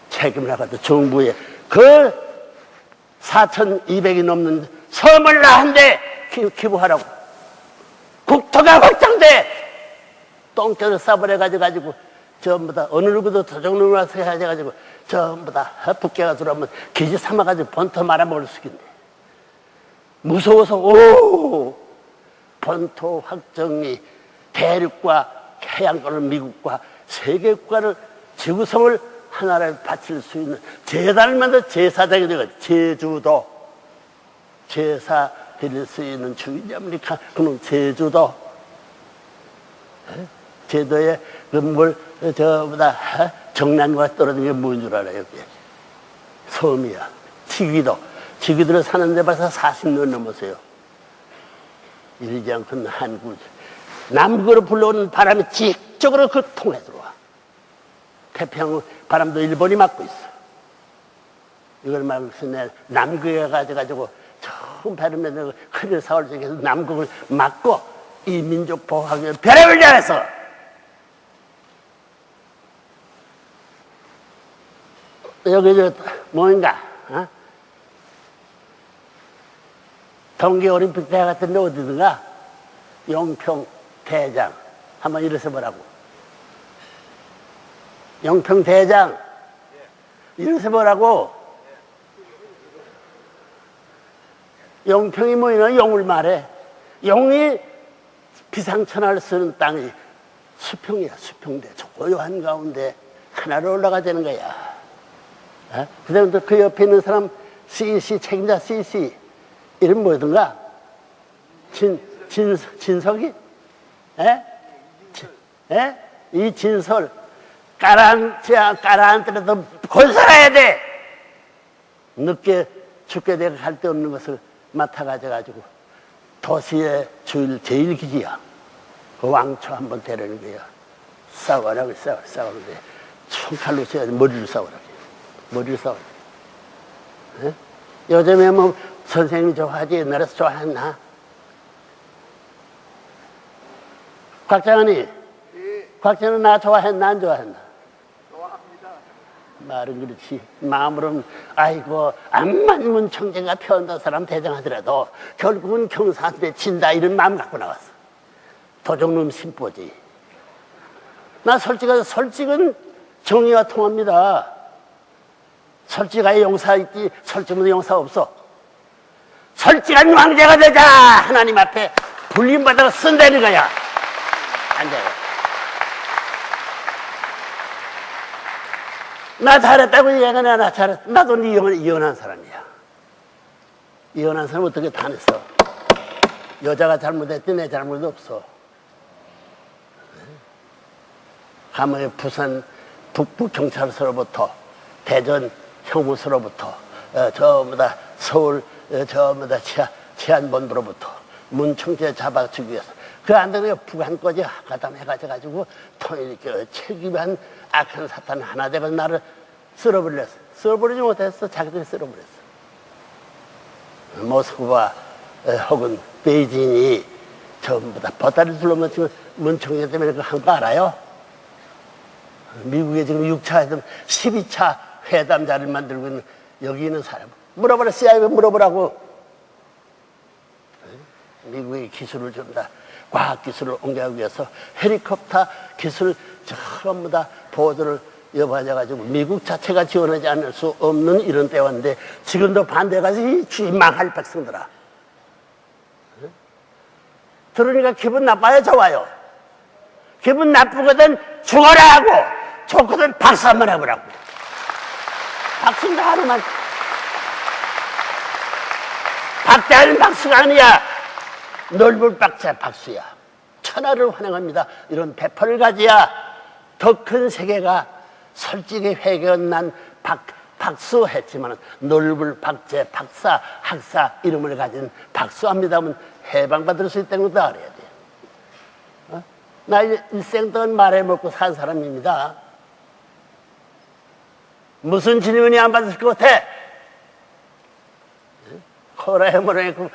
Speaker 1: 책임을 하거든. 정부에 그 4,200이 넘는 섬을 나한테 기부하라고. 국토가 확장돼 똥개를 싸버려가지고 전부 다 어느 누구도 도적놈 와서 해가지고 전부 다 북개가 들어오면 기지 삼아가지고 본토 말아먹을 수 있겠네. 무서워서 오 본토 확정이 대륙과 해양권을 미국과 세계 국가를 지구성을 하나를 바칠 수 있는 제단을 만들어 제사장이 되고 제주도 제사 드릴 수 있는 주인이 아닙니까? 그놈 제주도 제도에 뭘 저보다 정난과 떨어진 게 뭔 줄 알아요? 여기 섬이야. 지귀들을 사는데 벌써 40년 넘었어요. 이러지 않고는 한국 남극으로 불러오는 바람이 직접으로 그 통에 들어와. 태평양 바람도 일본이 막고 있어. 이걸 막고서 내 남극에 가져가지고 처음 배를 매는 큰일 사월 쪽에서 남극을 막고 이 민족 보호하기 위해 별의별 잘했어. 여기 저 뭐인가? 어? 동계올림픽 대회 같은 데 어디든가 영평 대장 한번 일어서 보라고. 영평 대장 일어서 보라고. 영평이 뭐냐? 용을 말해. 용이 비상천하를 쓰는 땅이 수평이야. 수평대 고요한 가운데 하나로 올라가야 되는 거야. 어? 그다음에 그 옆에 있는 사람 CC 책임자 CC 이름 뭐든가? 진석이? 에? 에? 이 진설 가라앉더라도 건설해야 돼. 늦게 죽게 되고 갈 데 없는 것을 맡아가지고 도시의 주일 제1기지야. 그 왕초 한번 데려는 거야. 싸워라고 싸우는데 총칼로 쏘야지. 머리를 싸우라고. 머리를 싸우라고. 에? 요즘에 뭐 선생님이 좋아하지 옛날에 좋아했나? 곽장원이 예. 곽장은 나 좋아했나 안 좋아했나?
Speaker 2: 좋아합니다.
Speaker 1: 말은 그렇지 마음으로는 아이고 암만 문청재가 편한 사람 대장하더라도 결국은 경사한테 진다 이런 마음 갖고 나왔어. 도적놈 심보지. 나 솔직은 정의와 통합니다. 솔직하게 용사 있지 솔직은 용사 없어. 솔직한 왕자가 되자. 하나님 앞에 불림받아서 쓴다는 거야. 안 돼. 나 잘했다고 얘기하냐? 나 잘했어. 나도 이혼한 사람이야. 이혼한 사람 어떻게 다 냈어? 여자가 잘못했지 내 잘못도 없어. 하모의 부산 북부경찰서로부터 대전 형무소로부터 전부 다 서울 전부 다 치안본부로부터 문청재 잡아주기 위해서 그 안에 북한까지 가담해가지고 통일교 책임한 악한 사탄 하나 되고 나를 쓸어버렸어. 쓸어버리지 못했어. 자기들이 쓸어버렸어. 모스크바 혹은 베이징이 전부 다 보따리 둘러맞추면 문청재 때문에 그거 한 거 알아요? 미국에 지금 6차 해도 12차 회담자를 만들고 있는 여기 있는 사람 물어보라. CIA에 물어보라고. 미국이 기술을 준다. 과학기술을 옮겨가기 위해서 헬리콥터 기술 전부 다 보조를 여봐져가지고 미국 자체가 지원하지 않을 수 없는 이런 때였는데 지금도 반대가 망할 백성들아. 들으니까 기분 나빠요, 좋아요? 기분 나쁘거든 죽어라 하고 좋거든 박수 한번 해보라고. 박수인데 하루만. 박대하는 박수가 아니야. 넓은 박수야. 천하를 환영합니다. 이런 배포를 가져야 더 큰 세계가 솔직히 회개한 박수 했지만 넓을 박제 박사 학사 이름을 가진 박수합니다면 해방받을 수 있다는 것도 알아야 돼. 나 일생 동안 말해 먹고 산 사람입니다. 무슨 질문이 안 받을 것 같아? 코라에 뭐라고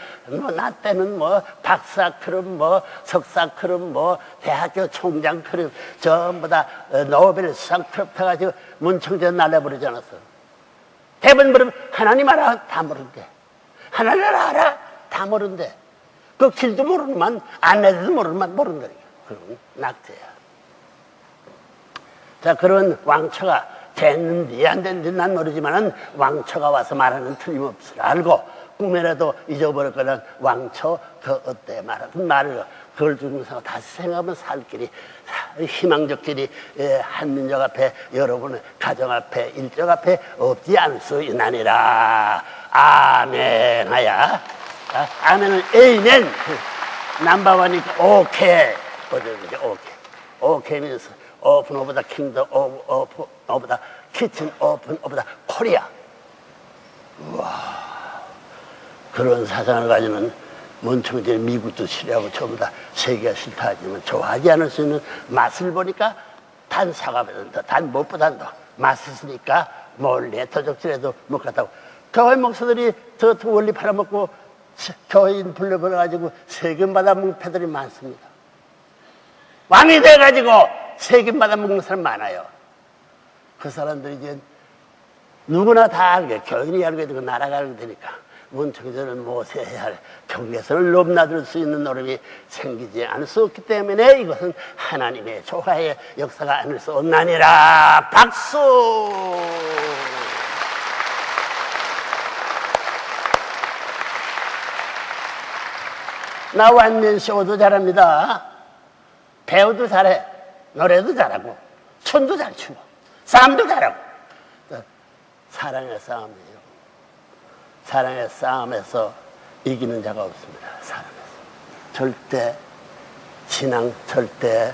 Speaker 1: 나 때는 뭐 박사 크름 뭐 석사 크름 뭐 대학교 총장 크름 전부 다 노벨 수상 크름 타가지고 문청재 날려버리지 않았어. 대부분 물으면 하나님 알아? 다 모른대. 하나님 알아? 다 모른대. 그 길도 모르는만 안내도 모르는만 모른다니까. 그건 낙태야. 자, 그런 왕처가 됐는지 안 됐는지 난 모르지만은 왕처가 와서 말하는 틀림없이 알고 꿈에라도 잊어버릴 거는 왕처 그 어때 말하던 말을 그걸 주면서 다시 생각하면 살 길이 희망적 길이 한민족 앞에 여러분의 가정 앞에 일정 앞에 없지 않을 수 있나니라. 아멘 하야. 아멘은 에이멘. 넘버원이니까 오케이. 어쩌든지 오케이. 오케이 means open over the kingdom over the kitchen open over the Korea. 우와. 그런 사상을 가지는 문청재 미국도 싫어하고 전부 다 세계가 싫다 하지만 좋아하지 않을 수 있는 맛을 보니까 단 사과보다 단 무엇보다도 맛있으니까 몰래 도적질해도 못 갔다고. 교회 목사들이 저 원리 팔아먹고 교인 불러버려가지고 세금 받아먹는 패들이 많습니다. 왕이 돼가지고 세금 받아먹는 사람 많아요. 그 사람들이 이제 누구나 다 알게 교인이 알게 되고 나라가 알게 되니까 문청재는 모세해야 할 경계선을 넘나들 수 있는 노력이 생기지 않을 수 없기 때문에 이것은 하나님의 조화의 역사가 아닐 수 없나니라. 박수. 나 완면 쇼도 잘합니다. 배우도 잘해. 노래도 잘하고 춤도 잘 추고 싸움도 잘하고. 사랑의 싸움이에요. 사랑의 싸움에서 이기는 자가 없습니다. 사랑에서 절대 신앙, 절대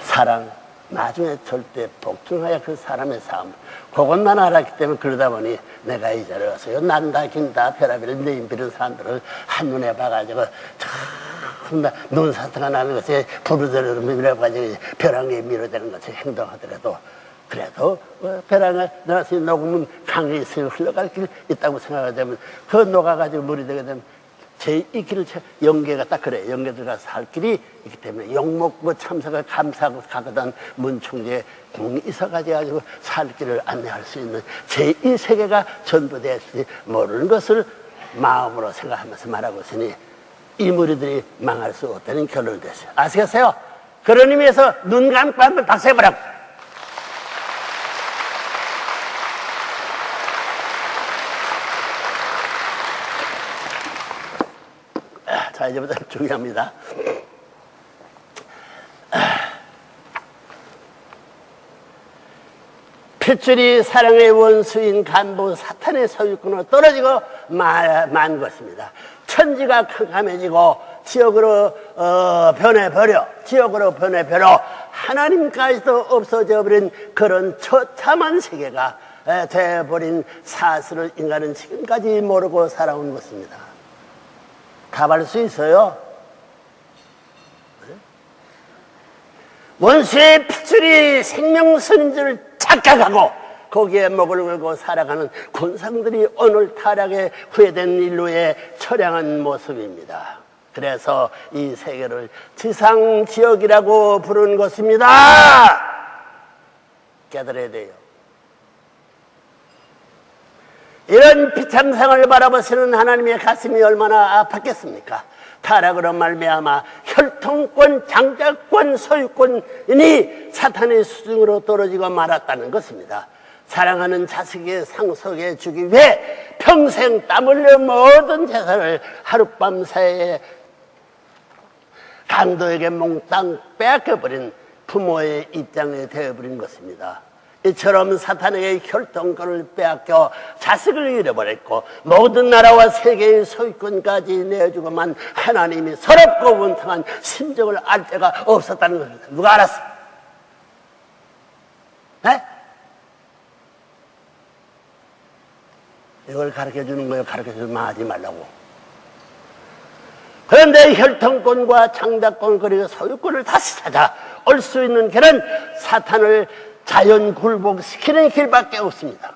Speaker 1: 사랑, 나중에 절대 복종하여 그 사람의 싸움, 그것만 알았기 때문에 그러다 보니 내가 이 자리에 왔어요. 난다 긴다 별아비를 내인비는 사람들을 한눈에 봐가지고 참나 눈사태가 나는 것이 부르들을 밀어가지고 벼랑에 밀어대는 것이 행동하더라도 그래도 벼랑에 나서 녹으면 강에 있어요. 흘러갈 길 있다고 생각하자면 그 녹아가지고 물이 되게 되면 제2 길을 영계가 딱 그래. 영계 들어가서 살 길이 있기 때문에 욕먹고 참석을 감사하고 가거든 문청재 궁이 있어가지고 살 길을 안내할 수 있는 제2 세계가 전부되었으니 모르는 것을 마음으로 생각하면서 말하고 있으니 이 무리들이 망할 수 없다는 결론이 됐어요. 아시겠어요? 그런 의미에서 눈 감고 한번 박수 해보라고. 자, 이제부터 중요합니다. 필줄이 사랑의 원수인 간부 사탄의 소유권으로 떨어지고 만 것입니다. 천지가 캄캄해지고 지옥으로 변해버려 하나님까지도 없어져 버린 그런 처참한 세계가 되어버린 사슬을 인간은 지금까지 모르고 살아온 것입니다. 답할 수 있어요? 원수의 핏줄이 생명선인 줄 착각하고 거기에 목을 걸고 살아가는 군상들이 오늘 타락에 후회된 인류의 처량한 모습입니다. 그래서 이 세계를 지상지옥이라고 부르는 것입니다. 깨달아야 돼요. 이런 비참상을 바라보시는 하나님의 가슴이 얼마나 아팠겠습니까? 타락으로 말미암아 혈통권, 장자권, 소유권이 사탄의 수중으로 떨어지고 말았다는 것입니다. 사랑하는 자식의 상속해 주기 위해 평생 땀 흘려 모든 재산을 하룻밤 사이에 강도에게 몽땅 빼앗겨버린 부모의 입장에 되어버린 것입니다. 이처럼 사탄에게 혈통권을 빼앗겨 자식을 잃어버렸고 모든 나라와 세계의 소유권까지 내어주고만 하나님이 서럽고 원통한 심정을 알 데가 없었다는 것을 누가 알았어? 네? 이걸 가르쳐주는 거예요. 가르쳐주면 하지 말라고. 그런데 혈통권과 창작권 그리고 소유권을 다시 찾아 올 수 있는 길은 사탄을 자연 굴복시키는 길밖에 없습니다.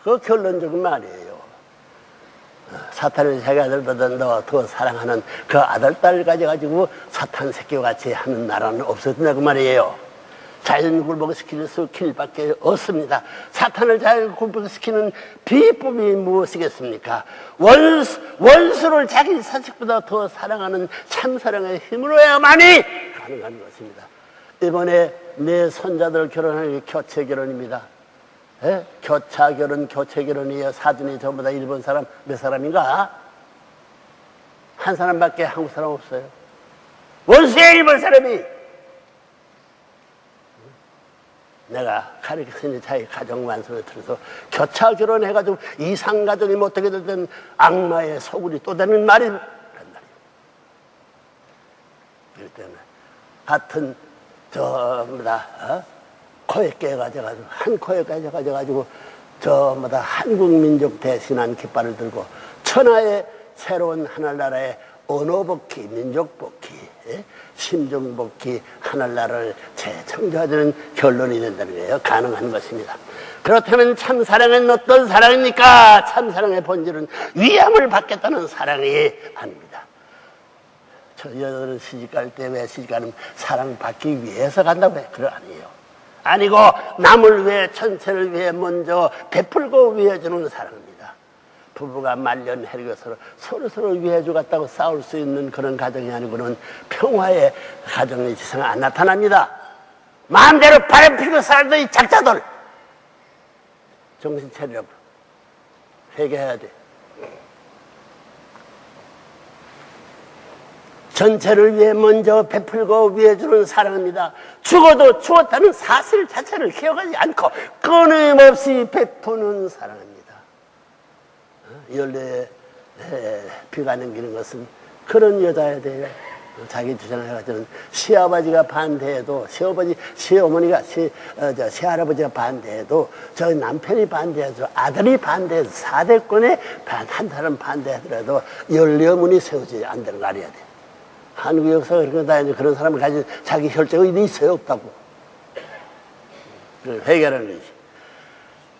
Speaker 1: 그 결론적인 말이에요. 사탄을 자기 아들보다 더 사랑하는 그 아들, 딸을 가져가지고 사탄 새끼와 같이 하는 나라는 없어진다고 말이에요. 자연 굴복시킬 수 길밖에 없습니다. 사탄을 자연 굴복시키는 비법이 무엇이겠습니까? 원수를 자기 자식보다 더 사랑하는 참사랑의 힘으로야만이 가능한 것입니다. 이번에 내 손자들 결혼하는 게 교체 결혼입니다. 예? 교차 결혼, 교체 결혼이에요. 사진이 전부 다 일본 사람, 몇 사람인가? 한 사람밖에 한국 사람 없어요. 원수의 일본 사람이. 내가 가르치는 자기 가정 완성을 들어서 교차 결혼해가지고 이상 가정이 못되게 되던 악마의 소굴이 또 되는 말이 그런 말이에요. 그렇기 때문에 같은 코에깨 가져가지고 한 코에깨 가져가지고 한국민족 대신한 깃발을 들고 천하의 새로운 하늘나라의 언어복귀, 민족복귀, 심정복귀, 하늘나라를 재창조하는 결론이 된다는 거예요. 가능한 것입니다. 그렇다면 참사랑은 어떤 사랑입니까? 참사랑의 본질은 위함을 받겠다는 사랑이 아닙니다. 저 여자들은 시집갈 때 왜 시집가는 사랑받기 위해서 간다고 해? 그건 아니에요. 아니고 남을 위해, 전체를 위해 먼저 베풀고 위해주는 사랑입니다. 부부가 말년해리고 서로 위해주겠다고 싸울 수 있는 그런 가정이 아니고는 평화의 가정의 지성은 안 나타납니다. 마음대로 바람 피고 살던 이 작자들 정신 차리라고 회개해야 돼. 전체를 위해 먼저 베풀고 위해주는 사랑입니다. 죽어도 죽었다는 사실 자체를 기억하지 않고 끊임없이 베푸는 사랑입니다. 연례에 비가 넘기는 것은 그런 여자야 돼요. 자기 주장해가지고는 시아버지가 반대해도 시어머니가 시할아버지가 반대해도 저 남편이 반대해도 아들이 반대해도 사대권에 한 사람 반대하더라도 연례문이 세워지지 안 되는 거 알아야 돼. 한국 역사가 그런 거 다니는 그런 사람을 가진 자기 혈통이 있어요, 없다고. 회개하는 것이.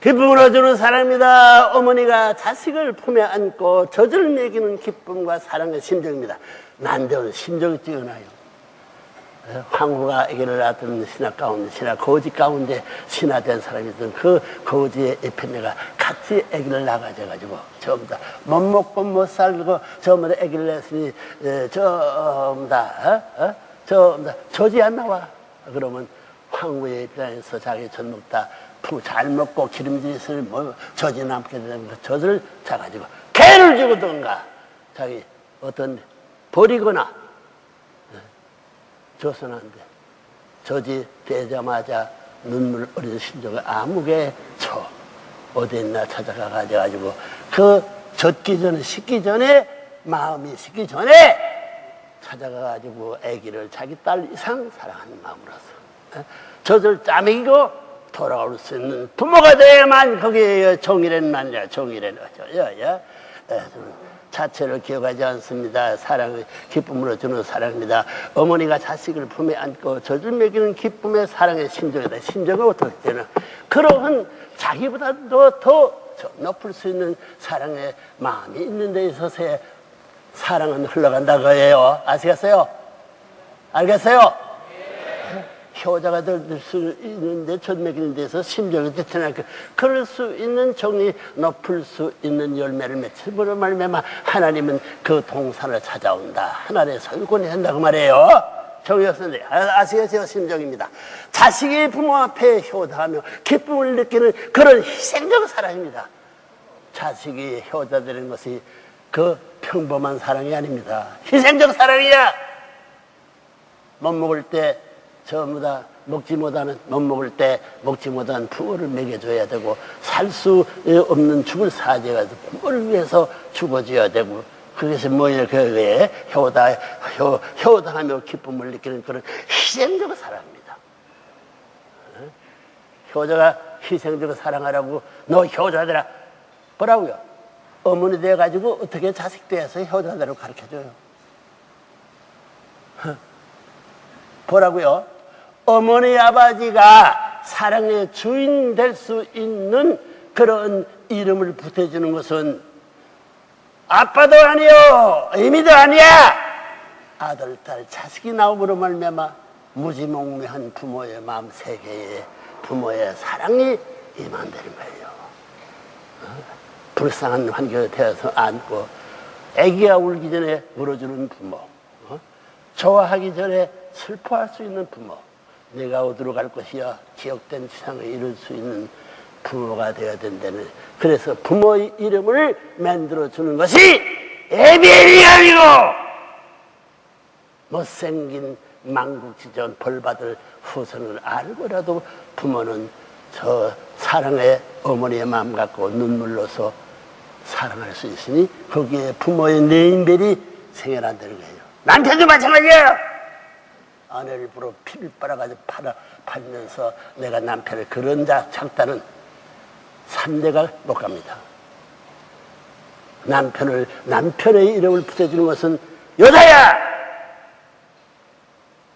Speaker 1: 기쁨을 주는 사랑입니다. 어머니가 자식을 품에 안고 젖을 먹이는 기쁨과 사랑의 심정입니다. 난데없는 심정이 뛰어나요. 황후가 아기를 낳았던 거지 가운데 신하된 사람이 있던 그 거지의 에펜네가 같이 아기를 낳아가지고 전부 다 못 먹고 못 살고 전부 다 아기를 낳았으니 전부 다 젖이 안 나와. 그러면 황후의 입장에서 자기 젖 먹다 잘 먹고 기름짓을 젖이 남게 되면 그 젖을 짜가지고 개를 주거든가 자기 어떤 버리거나 줘서는 안 돼. 젖이 되자마자 눈물 어린 심정을 아무게 쳐 어디 있나 찾아가 가지고 그 젖기 전에 식기 전에 마음이 식기 전에 찾아가 가지고 아기를 자기 딸 이상 사랑하는 마음으로서 젖을 짜먹이고 돌아올 수 있는 부모가 돼야만 거기에 정의라는 말이야. 정의라는 거죠. 자체를 기억하지 않습니다. 사랑을 기쁨으로 주는 사랑입니다. 어머니가 자식을 품에 안고 젖을 먹이는 기쁨의 사랑의 심정이다. 심정은 어떻게 되나? 그러한 자기보다도 더 높을 수 있는 사랑의 마음이 있는 데 있어서의 사랑은 흘러간다고 해요. 아시겠어요? 알겠어요? 효자가 될 수 있는데 전맥이 돼서 심정이 드러나게 그럴 수 있는 정리 높을 수 있는 열매를 맺음으로 말미암아 하나님은 그 동산을 찾아온다. 하나님의 선권이 된다고 말해요. 정의였는데 아시겠어요? 심정입니다. 자식이 부모 앞에 효도하며 기쁨을 느끼는 그런 희생적 사랑입니다. 자식이 효자되는 것이 그 평범한 사랑이 아닙니다. 희생적 사랑이야. 못 먹을 때 전부 다 먹지 못하는 부모를 먹여줘야 되고 살 수 없는 죽을 사제가 부모를 위해서 죽어줘야 되고 그것이 뭐냐 그게 효도하며 기쁨을 느끼는 그런 희생적 사랑입니다. 효자가 희생적 사랑하라고 너 효자들아 뭐라고요? 어머니 돼가지고 어떻게 자식 돼서 효자대로 가르쳐줘요? 뭐라고요? 어머니 아버지가 사랑의 주인 될 수 있는 그런 이름을 붙여주는 것은 아빠도 아니요 이미도 아니야. 아들, 딸, 자식이 나오므로 말미암아 무지몽매한 부모의 마음 세계에 부모의 사랑이 임한다는 거예요. 불쌍한 환경에 되어서 안고 아기가 울기 전에 울어주는 부모, 좋아하기 전에 슬퍼할 수 있는 부모, 내가 어디로 갈 것이야 기억된 지상을 이룰 수 있는 부모가 되어야 된다는. 그래서 부모의 이름을 만들어주는 것이 애비엘이 아니고 못생긴 망국지전 벌받을 후손을 알고라도 부모는 저 사랑의 어머니의 마음 갖고 눈물로서 사랑할 수 있으니 거기에 부모의 내인별이 생겨난다는 거예요. 남편도 마찬가지예요. 아내를 부러 피를 빨아가지고 팔면서 내가 남편을 그런 작다는 3대가 못 갑니다. 남편의 이름을 붙여주는 것은 여자야!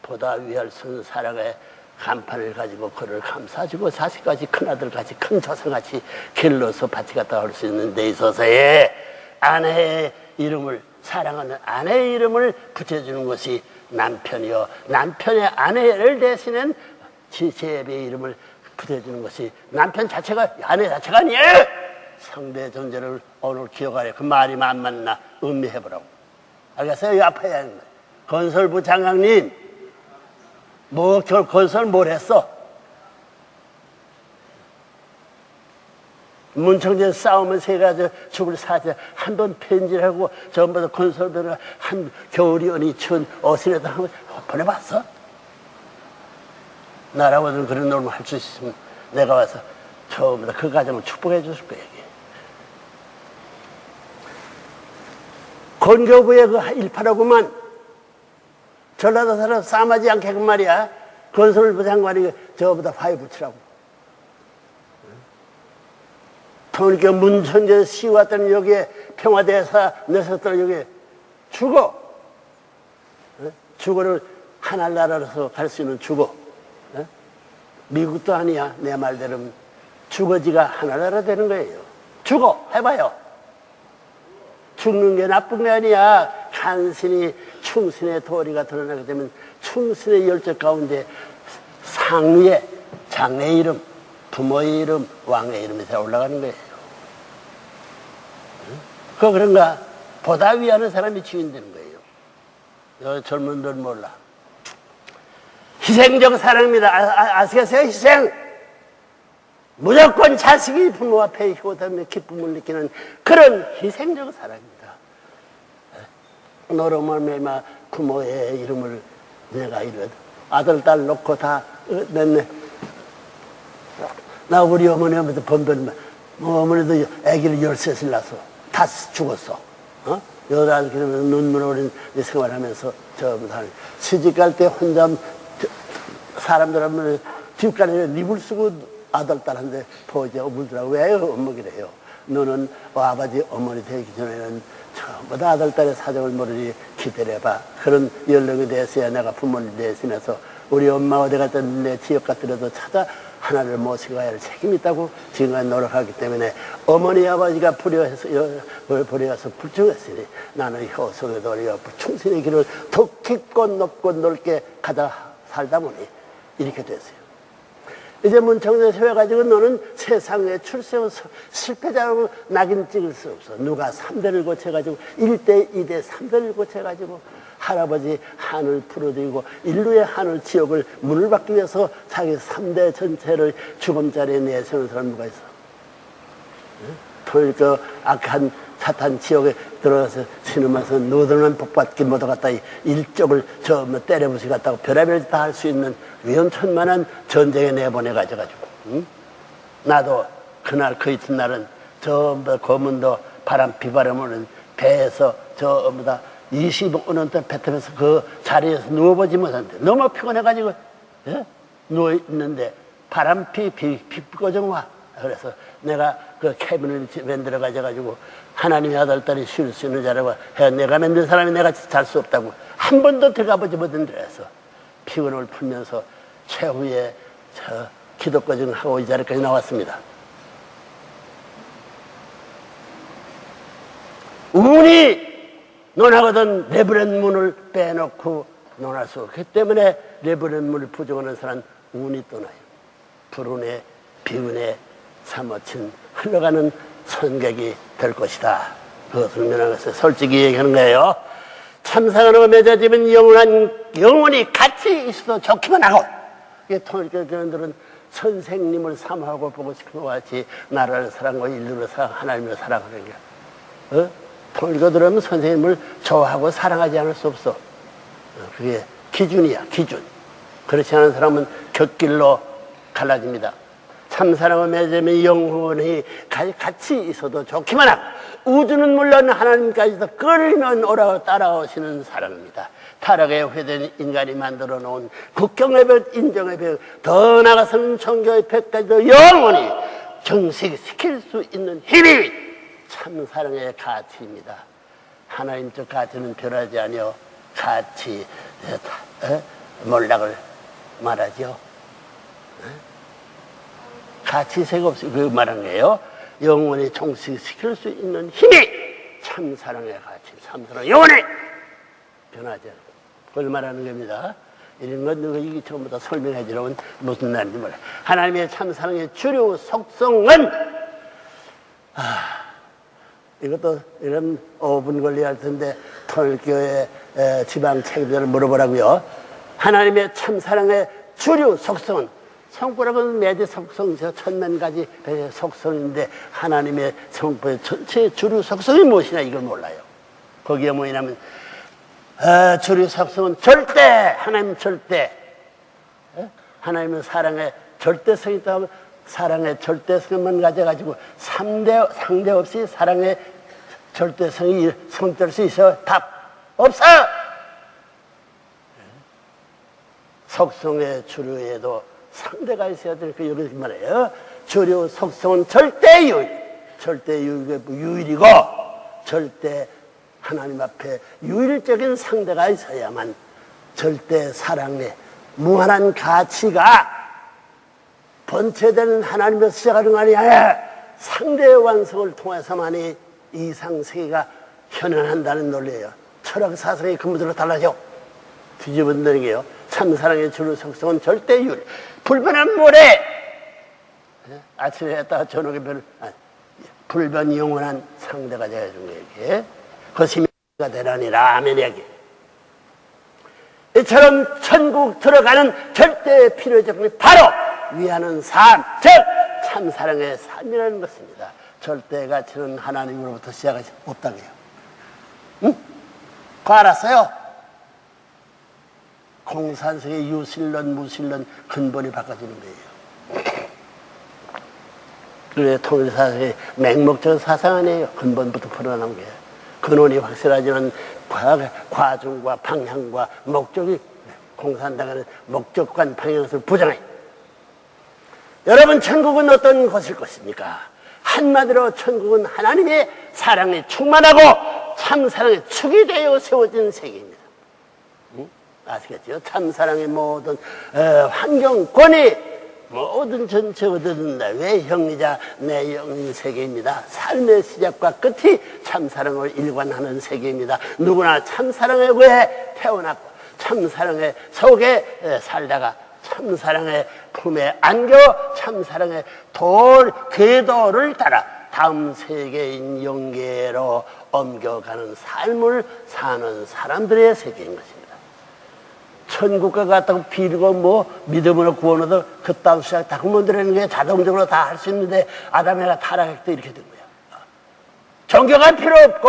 Speaker 1: 보다 위할 선 사랑의 간판을 가지고 그를 감싸주고 자식까지 큰아들같이 큰 조상같이 길러서 밭이 갔다 올 수 있는 데 있어서의 아내의 이름을 사랑하는 아내의 이름을 붙여주는 것이 남편이요 남편의 아내를 대신한 제비의 이름을 붙여주는 것이 남편 자체가 아내 자체가 아니에요. 상대 존재를 오늘 기억하래. 그 말이 안 맞나 음미해보라고. 알겠어요? 이 아파야 하는 거예요. 건설부 장관님 건설 뭘 했어? 문청재 싸우면 세 가지 죽을 사자 한 번 편지를 하고 전부 다 건설부를 한 겨울이 어니 추운 어시에다 한번 보내봤어? 나라고는 그런 놈을 할 수 있으면 내가 와서 처음부터 그 가정을 축복해 줬을 거야. 건교부의 그 일파라고만 전라도 사람 싸움하지 않게 그 말이야. 건설부 장관이 저보다 화해 붙이라고. 통일교 문천재 시 왔던 여기에 평화대사 내섰던 여기에 주거를 하늘나라로서 갈 수 있는 주거. 미국도 아니야. 내 말대로 주거지가 하늘나라 되는 거예요. 주거 해봐요. 죽는 게 나쁜 게 아니야. 간신히 충신의 도리가 드러나게 되면 충신의 열정 가운데 상위에 장의 이름, 부모의 이름, 왕의 이름이 다 올라가는 거예요. 그런가? 보다 위하는 사람이 주인 되는 거예요. 젊은들 몰라. 희생적 사랑입니다. 아시겠어요? 희생. 무조건 자식이 부모 앞에 효도하며 기쁨을 느끼는 그런 희생적 사랑입니다. 너로 말미암아 부모의 이름을 내가 이루어도 아들, 딸 놓고 다 냈네. 나 우리 어머니한테 번번만 어머니도 아기를 13을 낳아서 다 죽었어. 여자 그러면 눈물 어린 생활하면서 시집 갈 때 혼자 사람들 뒷간에 니불 쓰고 아들, 딸한테 보지 어물더라고. 왜 엄먹이래요? 너는 아버지, 어머니 되기 전에는 전부 다 아들, 딸의 사정을 모르니 기다려봐. 그런 연령이 됐어야 내가 부모님 대신해서 우리 엄마 어디 갔든 내 지역 같더라도 찾아 하나를 모시고 가야 할 책임이 있다고 지금까지 노력하기 때문에 어머니, 아버지가 불효해서 불충했으니 나는 효성의 도리와 충신의 길을 더 깊고 높고 넓게 가다 살다 보니 이렇게 됐어요. 이제 문청도에 세워가지고 너는 세상에 출세하고 실패자라고 낙인 찍을 수 없어. 누가 3대를 고쳐가지고 1대, 2대, 3대를 고쳐가지고 할아버지 한을 풀어드리고 인류의 한을 지옥을 문을 받기 위해서 자기 3대 전체를 죽음자리에 내세우는 사람 누가 있어? 그 악한 사탄 지옥에 들어가서 신음하면서 너들은 복받기 못 하겠다 일족을 때려 부수겠다고 별의별 다 할 수 있는 위험천만한 전쟁에 내보내가지고 응? 나도 그날 그 이튿날은 전부 다 검은도 바람 비바람 오는 배에서 전부 다 25년 동안 배 타면서 그 자리에서 누워보지 못하는데 너무 피곤해가지고 예? 누워있는데 바람 비 꺼정 와. 그래서 내가 그 캐빈을 만들어가지고 하나님의 아들딸이 쉴 수 있는 자라고 해. 내가 만든 사람이 내가 잘 수 없다고 한 번도 들어가보지 못한 데서 피곤을 풀면서 최후의 기도까지하고 이 자리까지 나왔습니다. 운이 논하거든 레브렌 문을 빼놓고 논할 수 없기 때문에 레브렌 문을 부정하는 사람은 운이 떠나요. 불운에 비운에 사무친 흘러가는 선객이 될 것이다. 그것을 면하면서 솔직히 얘기하는 거예요. 참사랑으로 맺어지면 영원히 같이 있어도 좋기만 하고, 통일교 교인들은 선생님을 사모하고 보고 싶은 것 같이 나라를 사랑하고 인류를 사랑, 하나님을 사랑하는 게. 통일교들은 선생님을 좋아하고 사랑하지 않을 수 없어. 그게 기준이야, 기준. 그렇지 않은 사람은 곁길로 갈라집니다. 참사랑을 맺으면 영원히 같이 있어도 좋기만 하고 우주는 물론 하나님까지도 끌면 오라고 따라오시는 사랑입니다. 타락에 회된 인간이 만들어 놓은 국경의 벽, 인정의 벽, 더 나아가서는 종교의 벽까지도 영원히 정식시킬 수 있는 힘이 참사랑의 가치입니다. 하나님적 가치는 변하지 아니요 가치 몰락을 말하죠. 가치세가 없이 그 말한 거예요. 영원히 종식시킬 수 있는 힘이 참사랑의 가치, 참사랑 영원히 변하지 않고 그걸 말하는 겁니다. 이런 건 이게 전부 다 설명해 주려면 무슨 말인지 몰라요. 하나님의 참사랑의 주류 속성은 이것도 이런 5분 걸려야 할 텐데 통일교회 지방 책임자를 물어보라고요. 하나님의 참사랑의 주류 속성은 성부라고는 매제 속성, 천만 가지 속성인데 하나님의 성부의 전체 주류 속성이 무엇이냐 이걸 몰라요. 거기에 뭐냐면 주류 속성은 절대, 하나님 절대. 하나님은 사랑의 절대성이 있다면 사랑의 절대성만 가져가지고 상대 없이 사랑의 절대성이 성될 수 있어? 답 없어! 속성의 주류에도 상대가 있어야 될 그 여기 말이에요. 주류 속성은 절대유일, 유일이고 절대 하나님 앞에 유일적인 상대가 있어야만 절대 사랑의 무한한 가치가 번체되는 하나님에서 시작하는 거 아니야. 상대의 완성을 통해서만이 이상세계가 현현한다는 논리예요. 철학 사상의 근본으로 달라져. 뒤집어쓰는 게요. 참사랑의 주류 속성은 절대유일. 불변한 모래. 아침에 했다가 저녁에 불변 영원한 상대가 되어준 거예요. 이게. 그것이 가 되라니라. 아멘. 얘기. 이처럼 천국 들어가는 절대 필요의 조건이 바로 위하는 삶, 즉 참사랑의 삶이라는 것입니다. 절대 가치는 하나님으로부터 시작하지 없다고요. 응? 그거 알았어요? 공산성의 유실론, 무실론 근본이 바꿔지는 거예요. 그래 통일사상의 맹목적 사상 아니에요. 근본부터 풀어나온 게. 근원이 확실하지만 과정과 방향과 목적이 공산당하는 목적과 방향을 부정해. 여러분 천국은 어떤 곳일 것입니까? 한마디로 천국은 하나님의 사랑에 충만하고 참사랑의 축이 되어 세워진 세계입니다. 응? 아시겠죠? 참사랑의 모든 환경권이 모든 전체 얻어든다. 외형이자 내형인 세계입니다. 삶의 시작과 끝이 참사랑을 일관하는 세계입니다. 누구나 참사랑의 외에 태어났고 참사랑의 속에 살다가 참사랑의 품에 안겨 참사랑의 궤도를 따라 다음 세계인 영계로 옮겨가는 삶을 사는 사람들의 세계인 것입니다. 천국과 같다고 빌고 뭐 믿음으로 구원으로 그딴 수작 다 그만들라는 게 자동적으로 다 할 수 있는데 아담이가 타락할 때 이렇게 된 거야. 종교가 필요 없고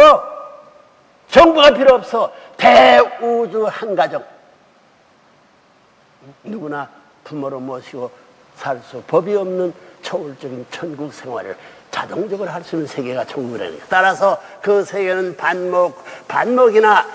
Speaker 1: 정부가 필요 없어. 대우주 한 가정 누구나 부모로 모시고 살 수 법이 없는 초월적인 천국 생활을 자동적으로 할 수 있는 세계가 천국이라는 거예요. 따라서 그 세계는 반목이나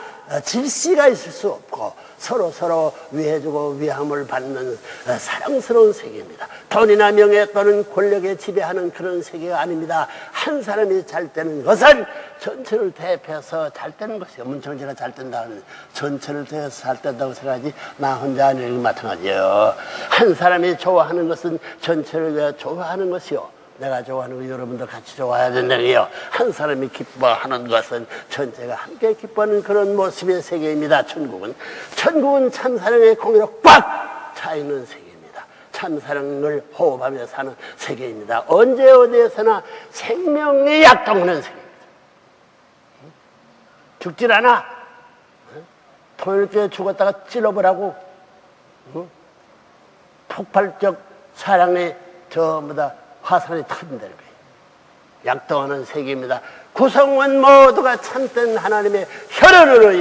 Speaker 1: 질시가 있을 수 없고 서로 위해주고 위함을 받는 사랑스러운 세계입니다. 돈이나 명예 또는 권력에 지배하는 그런 세계가 아닙니다. 한 사람이 잘 되는 것은 전체를 대표해서 잘 되는 것이요. 문청제가 잘 된다는 전체를 대해서 잘 된다고 생각하지 나 혼자 하는 게 마찬가지예요. 한 사람이 좋아하는 것은 전체를 위해 좋아하는 것이요. 내가 좋아하는 거 여러분도 같이 좋아해야 된다는 거예요. 한 사람이 기뻐하는 것은 전체가 함께 기뻐하는 그런 모습의 세계입니다. 천국은 참사랑의 공유로 꽉 차있는 세계입니다. 참사랑을 호흡하며 사는 세계입니다. 언제 어디에서나 생명이 약동하는 세계입니다. 죽질 않아. 토요일에 죽었다가 찔러보라고. 폭발적 사랑의 전부 다 화산이 터진다는 거예요. 약동하는 세계입니다. 구성원 모두가 참된 하나님의 혈연으로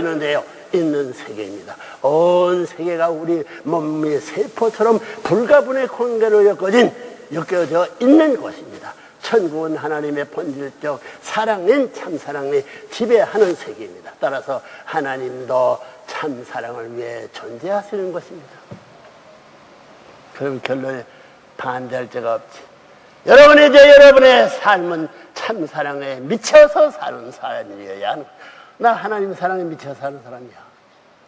Speaker 1: 있는 세계입니다. 온 세계가 우리 몸의 세포처럼 불가분의 관계로 엮여져 있는 곳입니다. 천국은 하나님의 본질적 사랑인 참사랑이 지배하는 세계입니다. 따라서 하나님도 참사랑을 위해 존재하시는 것입니다. 그럼 결론에 반대할 자가 없지. 여러분의 삶은 참사랑에 미쳐서 사는 사람이어야 하는 거야. 나 하나님 사랑에 미쳐 사는 사람이야.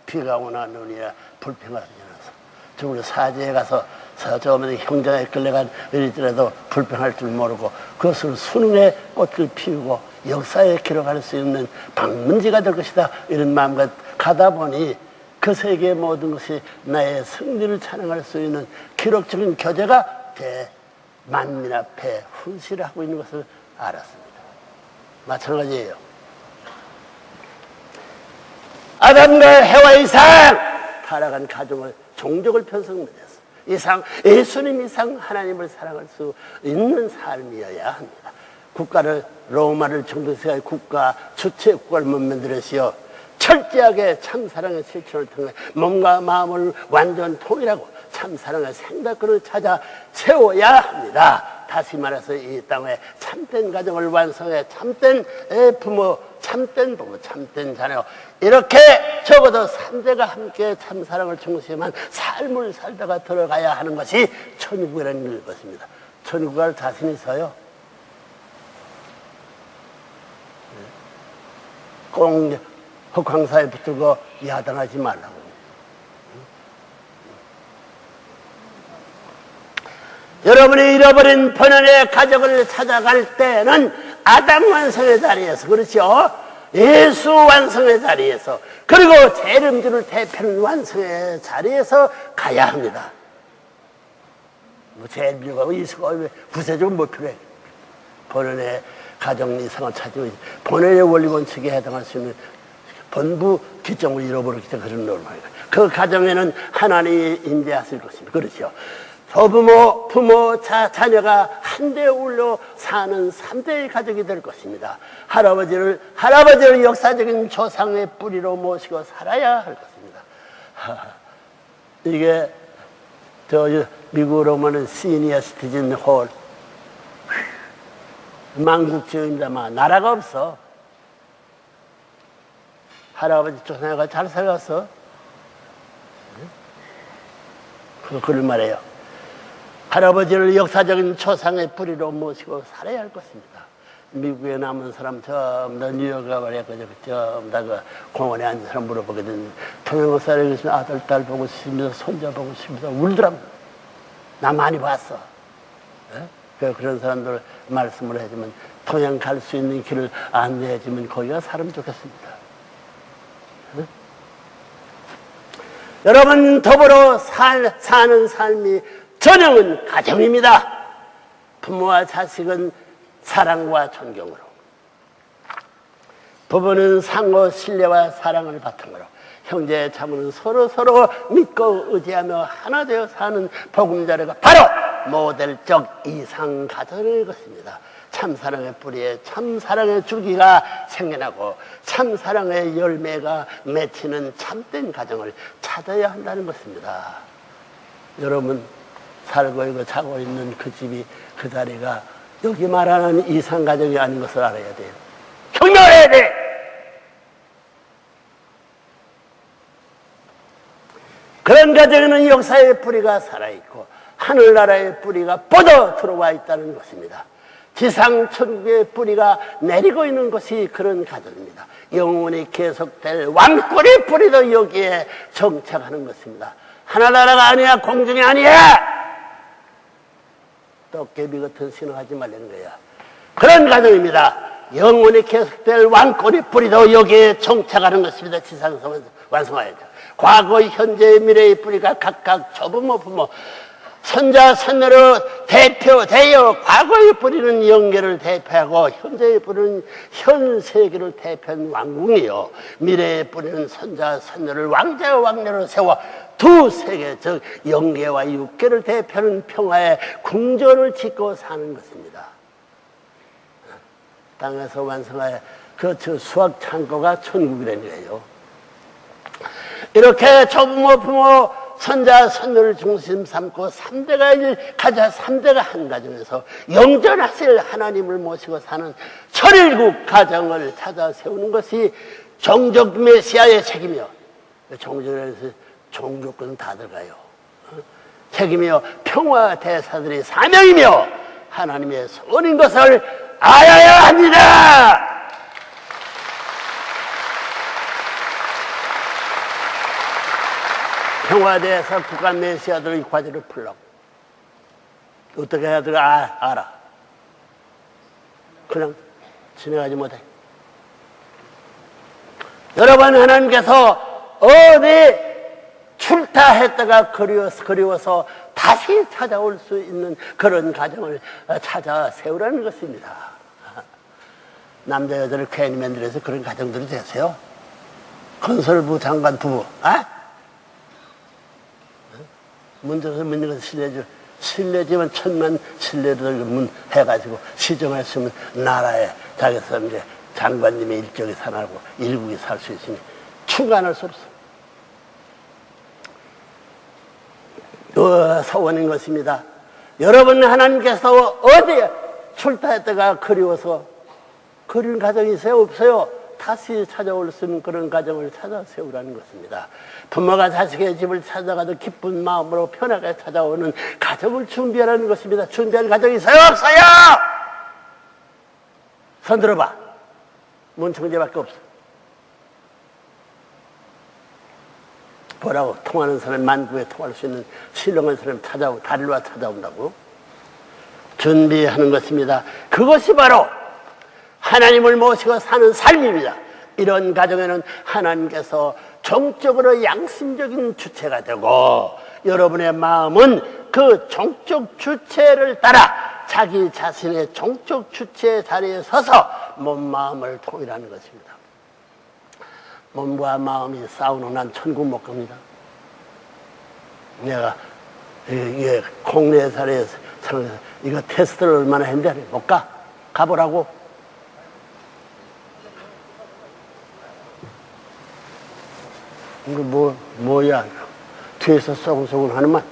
Speaker 1: 비가 오나 눈이나 불평하지 않아서. 저번에 사제에 가서 저번에 형장에 끌려간 일이더라도 불평할 줄 모르고 그것을 수능의 꽃을 피우고 역사에 기록할 수 있는 방문지가 될 것이다. 이런 마음과 가다 보니 그 세계의 모든 것이 나의 승리를 찬양할 수 있는 기록적인 교재가 만민 앞에 훈시를 하고 있는 것을 알았습니다. 마찬가지예요. 아담과 해와 이상 타락한 가정을 종족을 편성해서 예수님 이상 하나님을 사랑할 수 있는 삶이어야 합니다. 국가를 로마를 정도세의 국가 주체 국가를 못 만들었어요. 철저하게 참사랑의 실천을 통해 몸과 마음을 완전 통일하고 참사랑의 생각을 찾아 세워야 합니다. 다시 말해서 이 땅에 참된 가정을 완성해 참된 부모, 참된 부모, 참된 자녀 이렇게 적어도 3대가 함께 참사랑을 중심한 삶을 살다가 들어가야 하는 것이 천국이라는 것입니다. 천국을 갈 자신 있어요? 꼭 흑황사에 붙들고 야단하지 말라고. 여러분이 잃어버린 본연의 가족을 찾아갈 때는 아담 완성의 자리에서, 그렇죠? 예수 완성의 자리에서, 그리고 재림주를 대표하는 완성의 자리에서 가야 합니다. 뭐 재림주가 예수가 구세주는 뭐 필요해? 본연의 가정 이상을 찾으면 본연의 원리 원칙에 해당할 수 있는 본부 기점을 잃어버렸기 때문에 그런 노름입니다. 그 가정에는 하나님이 임재하실 것입니다. 그렇죠? 부모, 자녀가 한데 어울려 사는 3대의 가족이 될 것입니다. 할아버지를 역사적인 조상의 뿌리로 모시고 살아야 할 것입니다. 이게 미국으로 보면 시니어 시티즌 홀, 망국지역입니다만 나라가 없어. 할아버지 조상가 잘 살았어. 그걸 말해요. 할아버지를 역사적인 초상의 뿌리로 모시고 살아야 할 것입니다. 미국에 남은 사람 전부 다 뉴욕에 가버렸거든요. 전부 다 그 공원에 앉은 사람 물어보거든. 동양사에 계신 아들, 딸 보고 싶습니다. 손자 보고 싶습니다. 울더라고. 나 많이 봤어. 그런 사람들 말씀을 해주면 동양 갈 수 있는 길을 안내해주면 거기가 살면 좋겠습니다. 여러분 더불어 사는 삶이 전형은 가정입니다. 부모와 자식은 사랑과 존경으로, 부부는 상호 신뢰와 사랑을 바탕으로, 형제 자매는 서로 믿고 의지하며 하나 되어 사는 보금자리가 바로 모델적 이상 가정을 것입니다. 참사랑의 뿌리에 참사랑의 줄기가 생겨나고 참사랑의 열매가 맺히는 참된 가정을 찾아야 한다는 것입니다. 여러분 살고 있고 자고 있는 그 집이, 그 자리가 여기 말하는 이상 가정이 아닌 것을 알아야 돼요. 경멸해야 돼. 그런 가정에는 역사의 뿌리가 살아있고 하늘나라의 뿌리가 뻗어 들어와 있다는 것입니다. 지상 천국의 뿌리가 내리고 있는 것이 그런 가정입니다. 영원히 계속될 왕권의 뿌리도 여기에 정착하는 것입니다. 하늘나라가 아니야, 공중이 아니야. 도깨비 같은 신호하지 말라는 거야. 그런 가정입니다. 영원히 계속될 왕권의 뿌리도 여기에 정착하는 것입니다. 지상에서 완성하야죠. 과거, 현재, 미래의 뿌리가 각각 조부모, 부모, 선자, 선녀로 대표되어 과거의 뿌리는 영계를 대표하고 현재의 뿌리는 현 세계를 대표한 왕궁이요, 미래의 뿌리는 선자, 선녀를 왕자와 왕녀로 세워 두 세계, 즉 영계와 육계를 대표하는 평화의 궁전을 짓고 사는 것입니다. 땅에서 완성하여 그 수학 창고가 천국이라는 거예요. 이렇게 조부모, 부모, 선자, 선녀를 중심 삼고 3대가 가자 3대가 한 가정에서 영전하실 하나님을 모시고 사는 천일국 가정을 찾아 세우는 것이 종족 메시아의 책임이요. 종족에서 종족은 다 들어가요. 책임이요, 평화 대사들의 사명이며 하나님의 소원인 것을 알아야 합니다. 평화대에서 국가 메시아들의 과제를 풀라고. 어떻게 해야 돼? 알아. 그냥 진행하지 못해. 여러분, 하나님께서 어디 출타했다가 그리워서 다시 찾아올 수 있는 그런 가정을 찾아 세우라는 것입니다. 남자 여자를 괜히 만들어서 그런 가정들이 되세요. 건설부 장관 부부, 문제에서 묻는 것은 신뢰지만 천만 신뢰를 해가지고 시정했으면 나라에 자기서 이제 장관님의 일격이 살아나고 일국이 살 수 있으니 추가할 수 없어. 서원인 것입니다. 여러분, 하나님께서 어디에 출타했다가 그리워서 그런 가정이 있어요? 없어요? 다시 찾아올 수 있는 그런 가정을 찾아 세우라는 것입니다. 부모가 자식의 집을 찾아가도 기쁜 마음으로 편하게 찾아오는 가정을 준비하라는 것입니다. 준비할 가정이 있어요? 없어요? 손 들어봐. 문청재밖에 없어. 뭐라고? 통하는 사람, 만국에 통할 수 있는 신령한 사람 다리로 찾아온다고? 준비하는 것입니다. 그것이 바로 하나님을 모시고 사는 삶입니다. 이런 가정에는 하나님께서 정적으로 양심적인 주체가 되고 여러분의 마음은 그 정적 주체를 따라 자기 자신의 정적 주체의 자리에 서서 몸, 마음을 통일하는 것입니다. 몸과 마음이 싸우는 난 천국 못 갑니다. 내가 이게 공례사례에 이거 테스트를 얼마나 했는데 못 가? 가보라고? 이거 뭐야? 뒤에서 쏘근쏘근 하는 말.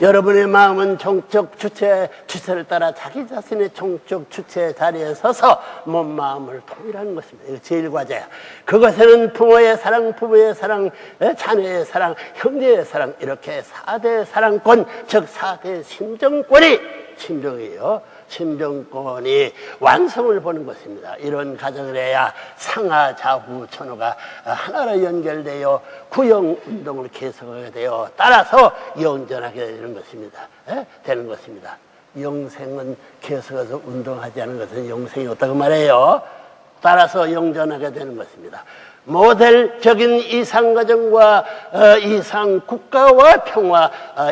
Speaker 1: 여러분의 마음은 정적 주체를 따라 자기 자신의 정적 주체의 자리에 서서 몸, 마음을 통일하는 것입니다. 이거 제일 과제야. 그것에는 부모의 사랑, 부부의 사랑, 자녀의 사랑, 형제의 사랑, 이렇게 4대 사랑권, 즉 4대 심정권이 완성을 보는 것입니다. 이런 가정을 해야 상하, 좌우, 천호가 하나로 연결되어 구영운동을 계속하게 되어 따라서 영전하게 되는 것입니다. 되는 것입니다. 영생은 계속해서 운동하지 않은 것은 영생이 없다고 말해요. 따라서 영전하게 되는 것입니다. 모델적인 이상가정과 이상국가와 평화,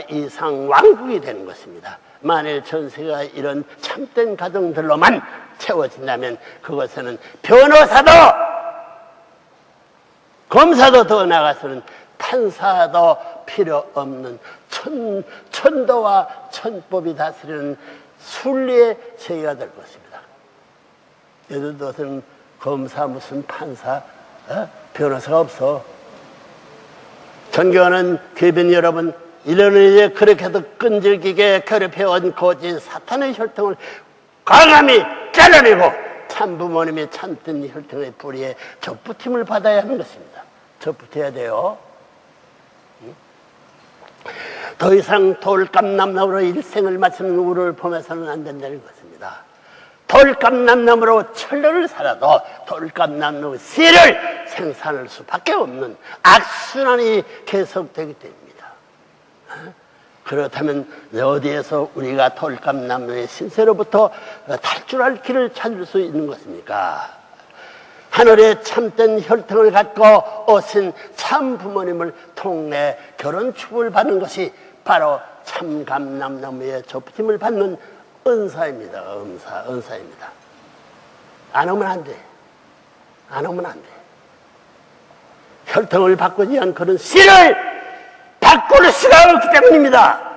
Speaker 1: 이상왕국이 되는 것입니다. 만일 전세가 이런 참된 가정들로만 채워진다면 그것에는 변호사도 검사도 더 나아가서는 판사도 필요 없는 천도와 천법이 다스리는 순리의 세계가 될 것입니다. 예를 들어서는 검사 무슨 판사 변호사가 없어. 존경하는 귀빈 여러분, 이런 이제 그렇게도 끈질기게 괴롭혀온 거짓 사탄의 혈통을 강함히 잘라내고 참부모님의 참된 혈통의 뿌리에 접붙임을 받아야 하는 것입니다. 접붙어야 돼요. 더 이상 돌감남나무로 일생을 마치는 우를 보면서는 안 된다는 것입니다. 돌감남나무로 천년을 살아도 돌감남나무 씨를 생산할 수밖에 없는 악순환이 계속되기 때문입니다. 그렇다면 어디에서 우리가 돌감남나무의 신세로부터 탈출할 길을 찾을 수 있는 것입니까? 하늘의 참된 혈통을 갖고 오신 참 부모님을 통해 결혼 축복을 받는 것이 바로 참감남나무의 접붙임을 받는 은사입니다. 은사입니다. 안 오면 안 돼. 안 오면 안 돼. 혈통을 바꾸지 않은 그런 씨를 바꿀 수가 없기 때문입니다.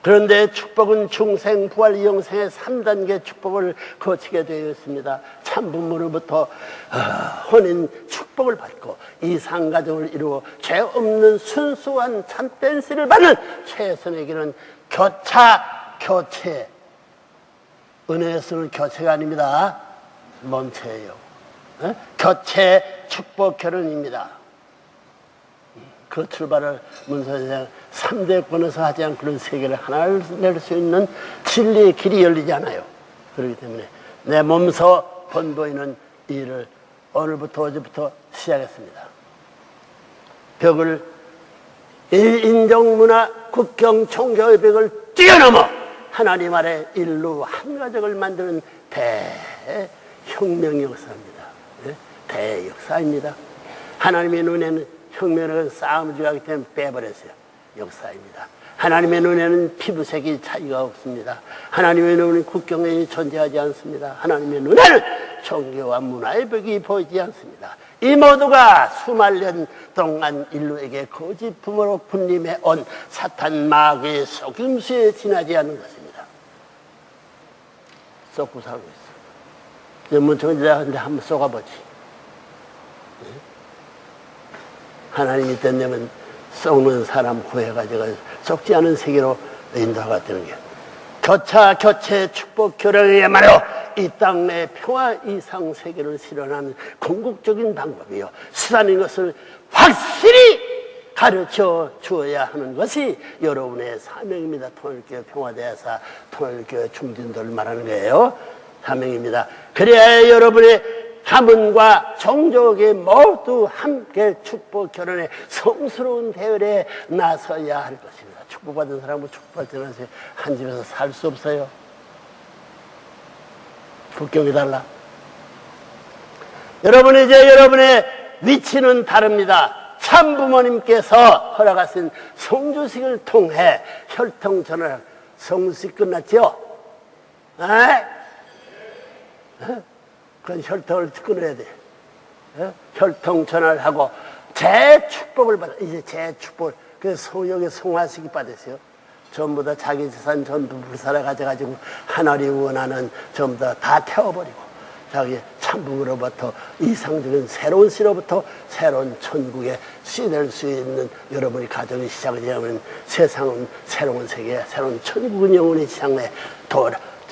Speaker 1: 그런데 축복은 중생, 부활, 영생의 3단계 축복을 거치게 되어 있습니다. 참부모로부터 혼인 축복을 받고 이상가정을 이루어 죄 없는 순수한 참된 씨를 받는 최선의 길은 교체. 은혜에서는 교체가 아닙니다. 멈춰요. 교체 축복 결혼입니다. 그 출발을 문서에서 3대권에서 하지 않고 그런 세계를 하나를 낼 수 있는 진리의 길이 열리지 않아요. 그렇기 때문에 내 몸소 번보이는 일을 오늘부터 어제부터 시작했습니다. 벽을 인종문화 국경 종교의 벽을 뛰어넘어 하나님 아래 인류 한 가족을 만드는 대혁명 역사입니다. 대역사입니다. 하나님의 눈에는 혁명은 싸움을 좋아하기 때문에 빼버렸어요. 역사입니다. 하나님의 눈에는 피부색이 차이가 없습니다. 하나님의 눈에는 국경이 존재하지 않습니다. 하나님의 눈에는 종교와 문화의 벽이 보이지 않습니다. 이 모두가 수만 년 동안 인류에게 거짓 부모로 군림해 온 사탄 마귀의 속임수에 지나지 않는 것입니다. 썩고 살고 있어. 문청지자한테 한번 쏘가보지. 하나님이 된다면 썩는 사람 구해가지고 썩지 않은 세계로 인도가 되는 게 교체 축복 결혼이야말로 이 땅 내 평화 이상 세계를 실현하는 궁극적인 방법이요. 수단인 것을 확실히 가르쳐 주어야 하는 것이 여러분의 사명입니다. 통일교회 평화대사, 통일교회 중진들을 말하는 거예요. 사명입니다. 그래야 여러분의 가문과 종족이 모두 함께 축복 결혼의 성스러운 대열에 나서야 할 것입니다. 축복받은 사람은 축복할 때는 한 집에서 살 수 없어요. 국경이 달라. 여러분의 위치는 다릅니다. 참부모님께서 허락하신 성주식을 통해 혈통전을 성주식 끝났죠? 그건 혈통을 끊어야 돼. 혈통 전환을 하고 재축복을 받아. 이제 재축복을 그래서 여기 성화식이 받으세요. 전부 다 자기 재산 전부 불사라 가져가지고 하나님이 원하는 전부 다 태워버리고 자기 참부모로부터 이상적인 새로운 씨로부터 새로운 천국의 씨 될 수 있는 여러분이 가정이 시작이 되면 세상은 새로운 세계, 새로운 천국은 영원히 시장에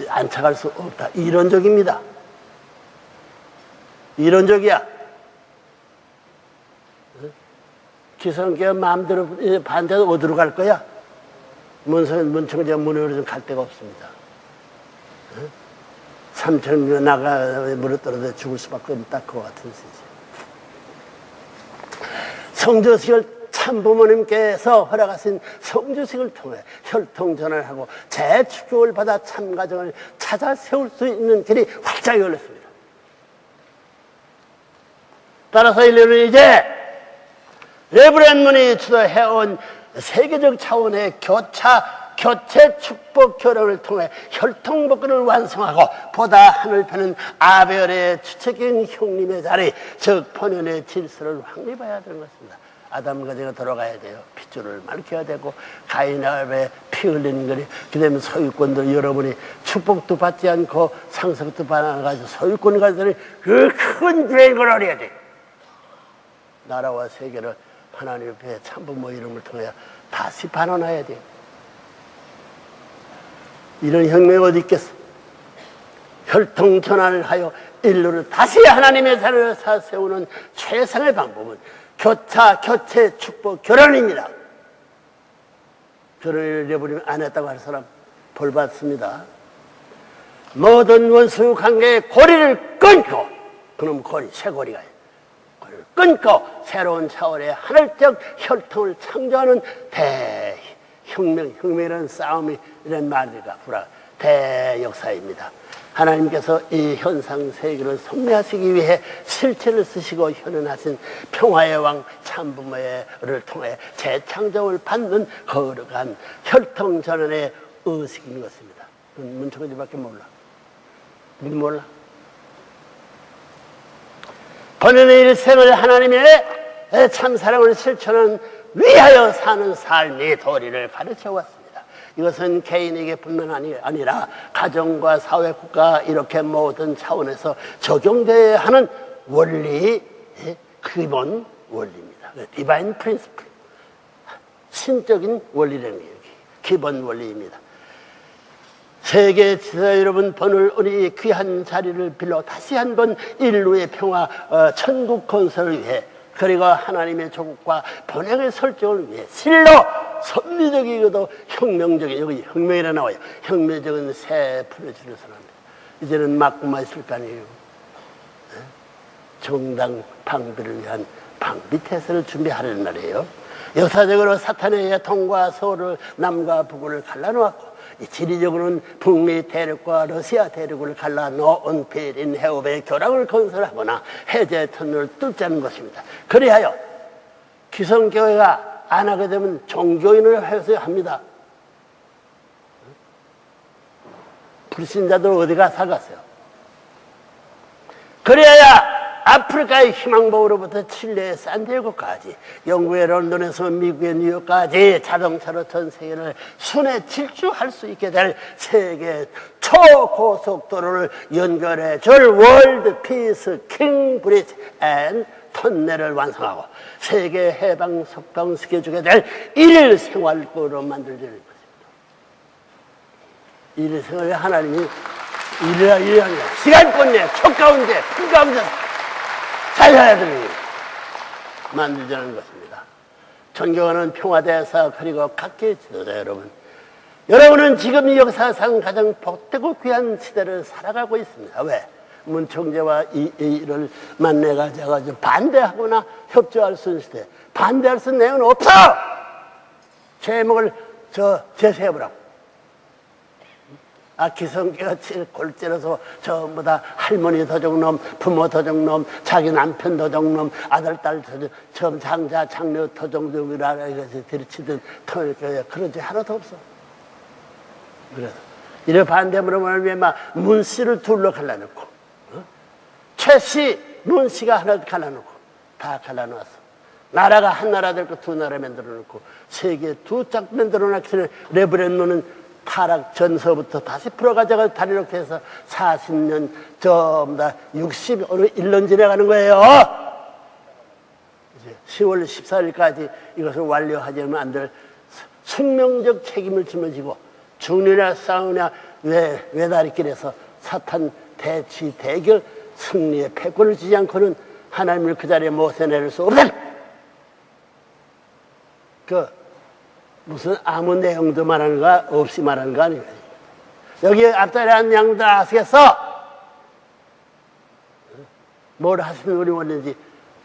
Speaker 1: 안착할 수 없다. 이론적입니다. 이론적이야. 기성교회 마음대로 반대로 어디로 갈 거야? 문청자 문으로 갈 데가 없습니다. 3,000명 나가 물에 떨어져 죽을 수밖에 없는 딱 그거 같은 시지. 성조식을 참부모님께서 허락하신 성주식을 통해 혈통전환을 하고 재축복을 받아 참가정을 찾아 세울 수 있는 길이 활짝 열렸습니다. 따라서 인류는 이제 레브란문이 주도해온 세계적 차원의 교체 축복 결혼을 통해 혈통복권을 완성하고 보다 하늘 펴는 아벨의 주체적인 형님의 자리, 즉 본연의 질서를 확립해야 되는 것입니다. 아담과 제가 돌아가야 돼요. 핏줄을 밝혀야 되고 가인 아벨의 피 흘리는 거리, 그다음에 소유권들 여러분이 축복도 받지 않고 상속도 받아가지고 소유권을 가지고 그 큰 계획을 알아야 돼. 나라와 세계를 하나님 앞에 참부모 이름을 통해 다시 반환해야 돼요. 이런 혁명이 어디 있겠어? 혈통 전환을 하여 인류를 다시 하나님의 자리를 세우는 최상의 방법은 교체, 축복, 결혼입니다. 결혼을 내버리면 안 했다고 할 사람 벌 받습니다. 모든 원수 관계의 고리를 끊고, 그놈 고리, 쇠고리가 고리를 끊고 새로운 차원의 하늘적 혈통을 창조하는 혁명이라는 싸움이 이런 말들과 대역사입니다. 하나님께서 이 현상 세계를 섭리하시기 위해 실체를 쓰시고 현현하신 평화의 왕 참부모를 통해 재창조를 받는 거룩한 혈통전환의 의식인 것입니다. 문초기들밖에 몰라. 몰라. 본인의 일생을 하나님의 참사랑을 실천하는 위하여 사는 삶이 도리를 가르쳐 왔습니다. 이것은 개인에게 뿐만 아니라 가정과 사회, 국가 이렇게 모든 차원에서 적용되어야 하는 원리, 기본 원리입니다. 디바인 프린시플, 신적인 원리라는 게 기본 원리입니다. 세계 지사 여러분, 오늘 우리 귀한 자리를 빌려 다시 한번 인류의 평화, 천국 건설을 위해, 그리고 하나님의 조국과 번영의 설정을 위해 실로 섭리적이고도 혁명적인, 여기 혁명이라 나와요. 혁명적인 새 풀어지는 사람입니다. 이제는 막고만 있을 거 아니에요. 정당 방비를 위한 방비 태세를 준비하려는 말이에요. 역사적으로 사탄의 동과 서울을 남과 북을 갈라놓았고, 지리적으로는 북미 대륙과 러시아 대륙을 갈라놓은 베린 해협의 교량을 건설하거나 해제 터널을 뚫자는 것입니다. 그리하여 기성교회가 안 하게 되면 종교인을 해서 합니다. 불신자들 어디가 살갔어요? 그래야 아프리카의 희망보로부터 칠레의 산디에고까지, 영국의 런던에서 미국의 뉴욕까지 자동차로 전 세계를 순회 질주할 수 있게 될 세계 초고속도로를 연결해 줄 월드 피스 킹 브리지 앤 터널을 완성하고 세계 해방 석방시켜주게 될 일일 생활구로 만들어지는 것입니다. 일일 생활에 하나님이 일이 아니라 시간권 내 촉가운데 풀가운데 살려야 되는 만들자는 것입니다. 존경하는 평화대사 그리고 각계 지도자 여러분, 여러분은 지금 이 역사상 가장 복되고 귀한 시대를 살아가고 있습니다. 왜? 문총재와 이를 만나가지고 반대하거나 협조할 수 있는 시대, 반대할 수 있는 내용은 없어. 제목을 제시해보라고. 기성계가 골때려서 전부 다 할머니 도적놈, 부모 도적놈, 자기 남편 도적놈, 아들, 딸 처음 장자, 장녀 도적놈이라 이것이 들이치든 그런지 하나도 없어. 그래서 이래 반대문을 위해 막 문씨를 둘러 갈라놓고, 최씨, 문씨가 하나 갈라놓고 다 갈라놓았어. 나라가 한 나라 될 거 두 나라 만들어놓고 세계 두 짝 만들어놨기 레브란문은 타락 전서부터 다시 풀어가자고 다리놓게 해서 40년 전부 다 60, 어느 1년 지나가는 거예요. 이제 10월 14일까지 이것을 완료하지 않으면 안 될 숙명적 책임을 짊어지고 죽느냐 싸우냐 외다리길에서 사탄 대치 대결 승리의 패권을 지지 않고는 하나님을 그 자리에 모셔내릴 수 없다. 무슨 아무 내용도 말하는 거 없이 말하는 거 아니에요. 여기 앞자리에 한 양들 아시겠어? 뭘 하시는 우리 원인지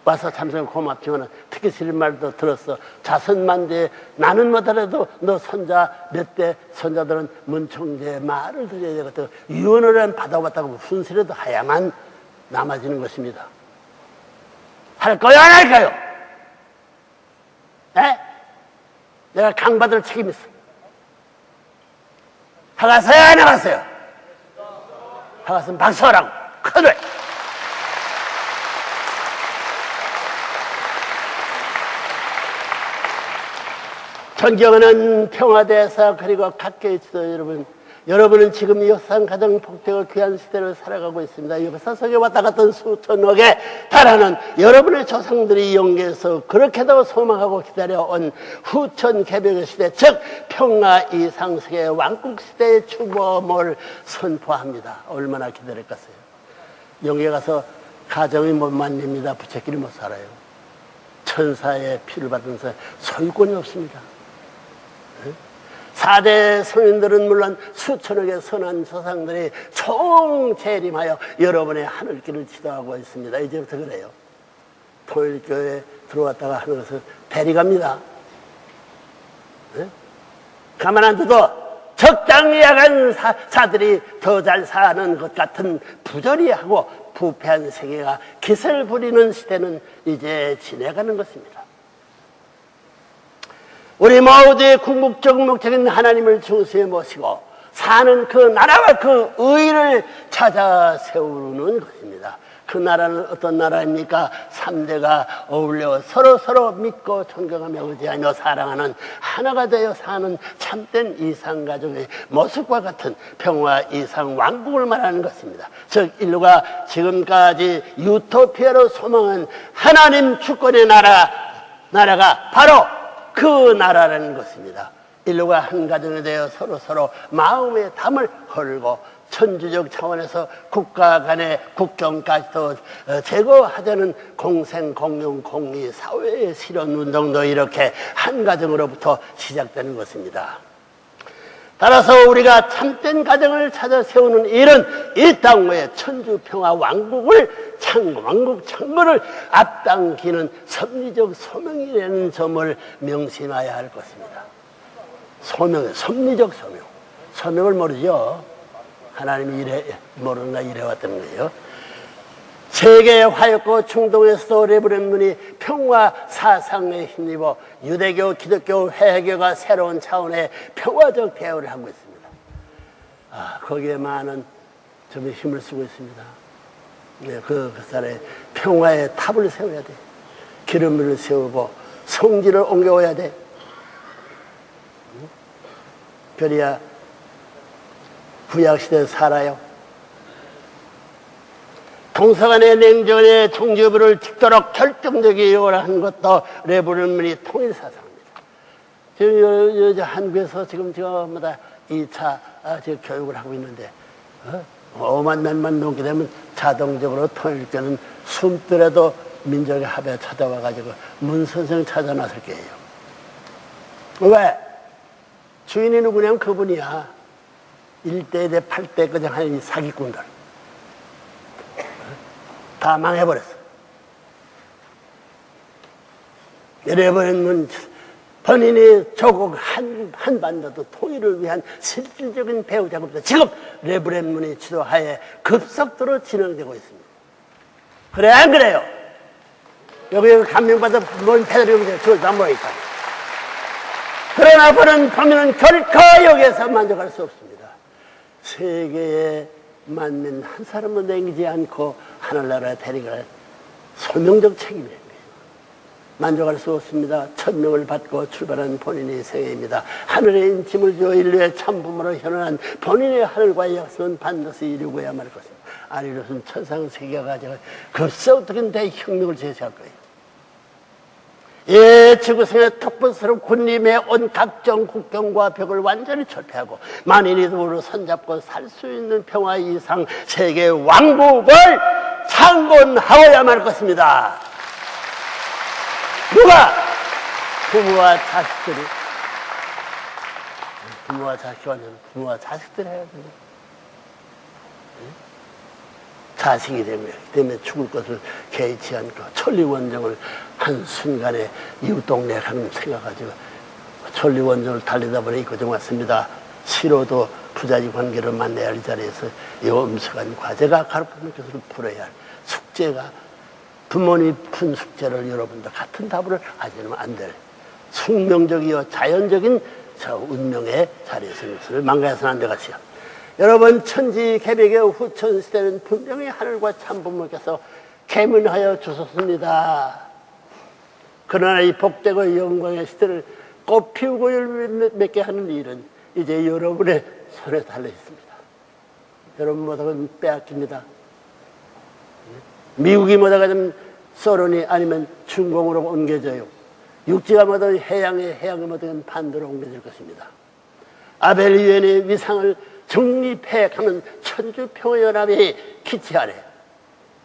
Speaker 1: 와서 참석해 고맙지만 특히 드린 말도 들었어. 자선만대 나는 못하더라도 너 손자 몇 대 손자들은 문총재 말을 드려야 되거든. 유언을 받아봤다고 순서라도 하야만 남아지는 것입니다. 할 거요 안 할까요? 네? 내가 강받을 책임이 있어. 하가서요 안 하가서요? 하가서는 박수하라고 큰소리. 존경하는 평화대사 그리고 각계의 지도 여러분, 여러분은 지금 이 역사상 가장 복되고 귀한 시대를 살아가고 있습니다. 역사 속에 왔다 갔던 수천억에 달하는 여러분의 조상들이 영계에서 그렇게도 소망하고 기다려온 후천 개벽의 시대, 즉 평화 이상세계 왕국 시대의 추모를 선포합니다. 얼마나 기다렸겠어요. 영계 가서 가정이 못 만납니다. 부채끼리 못 살아요. 천사의 피를 받은 사 소유권이 없습니다. 4대 성인들은 물론 수천억의 선한 조상들이 총재림하여 여러분의 하늘길을 지도하고 있습니다. 이제부터 그래요. 통일교회에 들어왔다가 하는 것은 대리갑니다. 네? 가만 안 둬도 적당히 약한 자들이 더 잘 사는 것 같은 부조리하고 부패한 세계가 기세를 부리는 시대는 이제 지나가는 것입니다. 우리 모두의 궁극적 목적인 하나님을 중심에 모시고 사는 그 나라와 그 의를 찾아 세우는 것입니다. 그 나라는 어떤 나라입니까? 3대가 어울려 서로 믿고 존경하며 의지하며 사랑하는 하나가 되어 사는 참된 이상가족의 모습과 같은 평화 이상 왕국을 말하는 것입니다. 즉 인류가 지금까지 유토피아로 소망한 하나님 주권의 나라가 바로 그 나라라는 것입니다. 인류가 한 가정이 되어 서로 마음의 담을 헐고 천주적 차원에서 국가 간의 국경까지도 제거하자는 공생, 공용, 공의, 사회의 실현 운동도 이렇게 한 가정으로부터 시작되는 것입니다. 따라서 우리가 참된 가정을 찾아 세우는 일은 이 땅 외에 천주평화 왕국을 왕국 창고를 앞당기는 섭리적 소명이라는 점을 명심해야 할 것입니다. 섭리적 소명. 소명을 모르죠. 하나님이 모르는가 이래왔다는 거예요. 세계의 화였고 중동에서도 레브렘문이 평화 사상에 힘입어 유대교, 기독교, 회개가 새로운 차원의 평화적 대우를 하고 있습니다. 거기에 많은 점에 힘을 쓰고 있습니다. 네, 그 사람의 평화의 탑을 세워야 돼. 기름을 세우고 성지를 옮겨와야 돼. 그래야 구약시대에 살아요. 동서간의 냉전의 종주부를 찍도록 결정적인 요구한 것도 레브렘문이 통일사상입니다. 지금 한국에서 지금 2차 교육을 하고 있는데 5만 년만 넘게 되면 자동적으로 통일교는 숨더라도 민족의 합에 찾아와가지고 문선생 찾아 나설 거예요. 왜? 주인이 누구냐면 그분이야. 1대 8대 그냥 하는 사기꾼들. 다 망해버렸어. 여러분은 본인이 조국 한반도도 통일을 위한 실질적인 배후 작업도 지금 레브렘문의 지도하에 급속도로 진행되고 있습니다. 그래 안 그래요? 여기 감명받아 뭔 패드리면 그걸 안 보니까. 그러나 보면 결코 여기에서 만족할 수 없습니다. 세계의 만민 한 사람도 남기지 않고 하늘나라에 데려갈 소명적 책임이에요. 만족할 수 없습니다. 천명을 받고 출발한 본인의 생애입니다. 하늘의 인침을 주어 인류의 참부모로 현원한 본인의 하늘과의 약속은 반드시 이루고야만 할 것입니다. 아니로서는 천상세계가 가져갈 급속적인 대혁명을 제시할 거예요. 지구상의 톡번스러운 군림에 온 각종 국경과 벽을 완전히 철폐하고 만인이 도로 손잡고 살 수 있는 평화 이상 세계 왕국을 창건하여야만 할 것입니다. 누가? 부모와 자식들이. 부모와 자식들이 해야 됩니다. 자식이 되기 때문에 죽을 것을 개의치 않고 천리원정을 한순간에 이웃 동네 가는 생각가지고 천리원정을 달리다 보니 이곳에 왔습니다. 싫어도 부자지 관계를 만나야 할 자리에서 이 엄숙한 과제가 가르치는 것을 풀어야 할 숙제가 부모님이 푼 숙제를 여러분도 같은 답을 하시면 안 될 숙명적이요 자연적인 저 운명의 자리에 서는 것을 망가져서는 안 되겠어요. 여러분 천지개벽의 후천시대는 분명히 하늘과 참부모께서 계문하여 주셨습니다. 그러나 이 복되고 영광의 시대를 꽃피우고 열매 맺게 하는 일은 이제 여러분의 손에 달려 있습니다. 여러분 못하면 빼앗깁니다. 미국이 못하면 소련이 아니면 중공으로 옮겨져요. 육지가 못하면 해양이 못하면 반도로 옮겨질 것입니다. 아벨 유엔의 위상을 정립해가는 천주평화연합의 기치 아래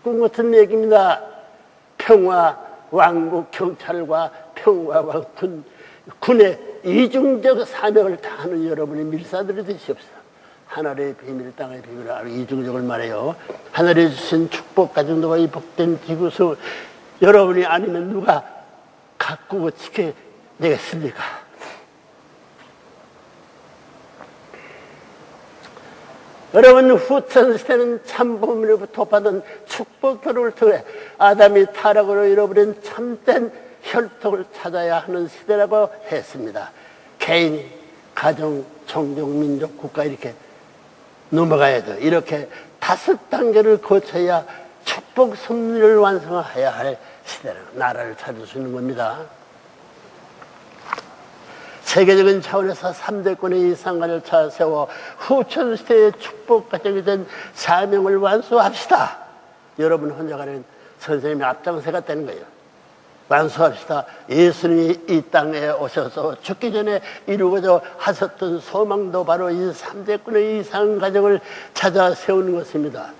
Speaker 1: 꿈 같은 얘기입니다. 평화 왕국 경찰과 평화 왕군 군의 이중적 사명을 다하는 여러분의 밀사들이 되시옵소서. 하늘의 비밀, 땅의 비밀을 알고 이중적을 말해요. 하늘에 주신 축복 가정도와 이 복된 지구수 여러분이 아니면 누가 가꾸고 지켜내겠습니까? 여러분 후천시대는 참부모로부터 받은 축복 교육을 통해 아담이 타락으로 잃어버린 참된 혈통을 찾아야 하는 시대라고 했습니다. 개인, 가정, 종족, 민족, 국가 이렇게 넘어가야죠. 이렇게 5단계를 거쳐야 축복 섭리를 완성해야 할 시대로 나라를 찾을 수 있는 겁니다. 세계적인 차원에서 3대권의 이상관을 차세워 후천시대의 축복 가정이 된 사명을 완수합시다. 여러분 혼자가 아닌 선생님의 앞장서가 되는 거예요. 완수합시다. 예수님이 이 땅에 오셔서 죽기 전에 이루고자 하셨던 소망도 바로 이 3대권의 이상 가정을 찾아 세우는 것입니다.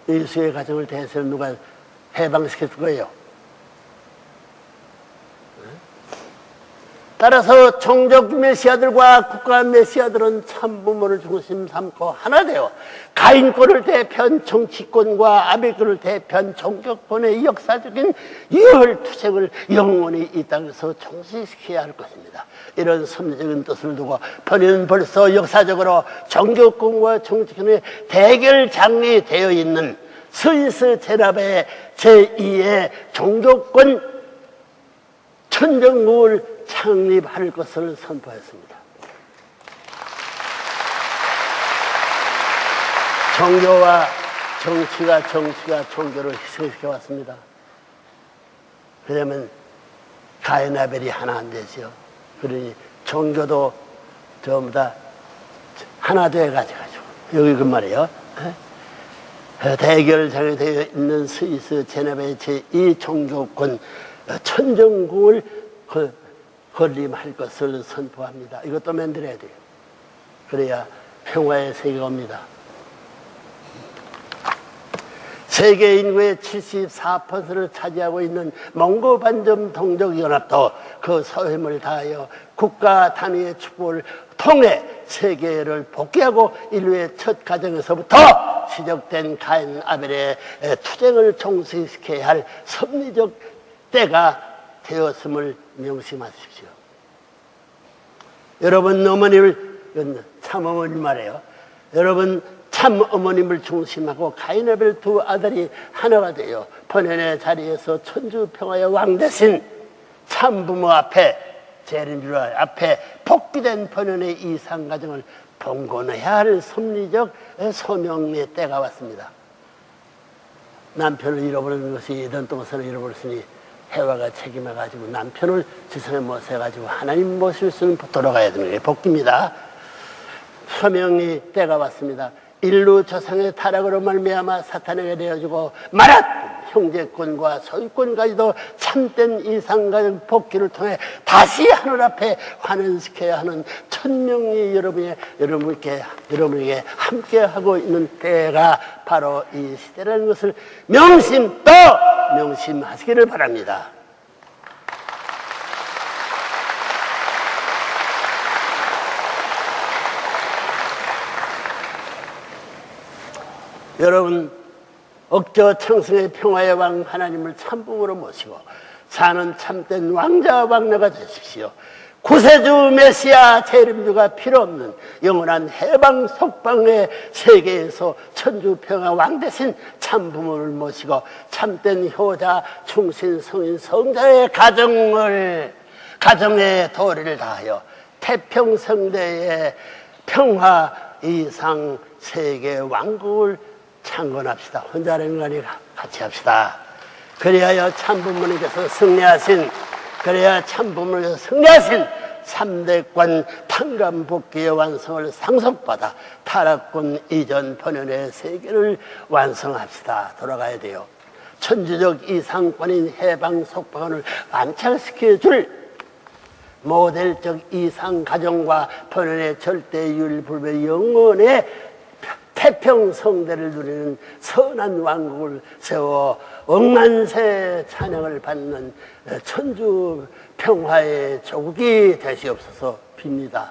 Speaker 1: 예수의 가정을 대해서 누가 해방시킬 거예요? 따라서 종족 메시아들과 국가 메시아들은 참부모를 중심 삼고 하나 되어 가인권을 대표한 정치권과 아벨권을 대표한 종교권의 역사적인 이혈투쟁을 영원히 이 땅에서 종식시켜야 할 것입니다. 이런 섭리적인 뜻을 두고 번연은 벌써 역사적으로 종교권과 정치권의 대결장이 되어 있는 스위스 제납의 제2의 종교권 천정국을 창립할 것을 선포했습니다. 종교와 정치가 종교를 희생시켜 왔습니다. 그러면 가인 아벨이 하나 안 되죠. 그러니 종교도 전부 다 하나 돼가지고 여기 그 말이에요. 대결장에 되어 있는 스위스 제네바의 제2 종교권 천정국을 건립할 것을 선포합니다. 이것도 만들어야 돼요. 그래야 평화의 세계가 옵니다. 세계 인구의 74%를 차지하고 있는 몽고 반점 동족연합도 그 소임을 다하여 국가 단위의 축복을 통해 세계를 복귀하고 인류의 첫 가정에서부터 시작된 가인 아벨의 투쟁을 종식시켜야 할 섭리적 때가 되었음을 명심하십시오. 여러분 어머님을 참 어머님 말이에요. 여러분 참 어머님을 중심하고 가인 아벨 두 아들이 하나가 되어 번연의 자리에서 천주평화의 왕 대신 참부모 앞에 재림주로 앞에 복귀된 번연의 이상가정을 봉건해야 할 섭리적 소명의 때가 왔습니다. 남편을 잃어버리는 것이 이런 동서를 잃어버렸으니 해와가 책임해가지고 남편을 지성에 모셔가지고 하나님 모실 수는 돌아가야 되는 게 복귀입니다. 소명의 때가 왔습니다. 인류 조상의 타락으로 말미암아 사탄에게 되어주고 말았 형제권과 소유권까지도 참된 이상가정 복귀를 통해 다시 하늘 앞에 환원시켜야 하는 천명이 여러분에게 함께하고 있는 때가 바로 이 시대라는 것을 명심하시기를 바랍니다. 여러분 억저 청승의 평화의 왕 하나님을 참부으로 모시고 사는 참된 왕자 왕녀가 되십시오. 구세주 메시아 재림주가 필요 없는 영원한 해방 속방의 세계에서 천주 평화 왕 대신 참부모를 모시고 참된 효자 충신 성인 성자의 가정의 도리를 다하여 태평성대의 평화 이상 세계 왕국을 창건합시다. 혼자라는 거 아니라 같이 합시다. 그래야 참부모님께서 승리하신 3대권 판관복귀의 완성을 상속받아 타락군 이전 번연의 세계를 완성합시다. 돌아가야 돼요. 천주적 이상권인 해방 속방을 안착시켜줄 모델적 이상 가정과 번연의 절대율불배 영원의 태평성대를 누리는 선한 왕국을 세워 억만세 찬양을 받는 천주 평화의 조국이 되시옵소서 빕니다.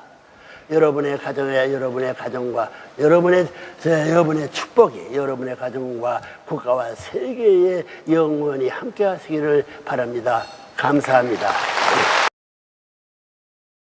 Speaker 1: 여러분의 가정에 여러분의 가정과 여러분의 축복이 여러분의 가정과 국가와 세계에 영원히 함께 하시기를 바랍니다. 감사합니다.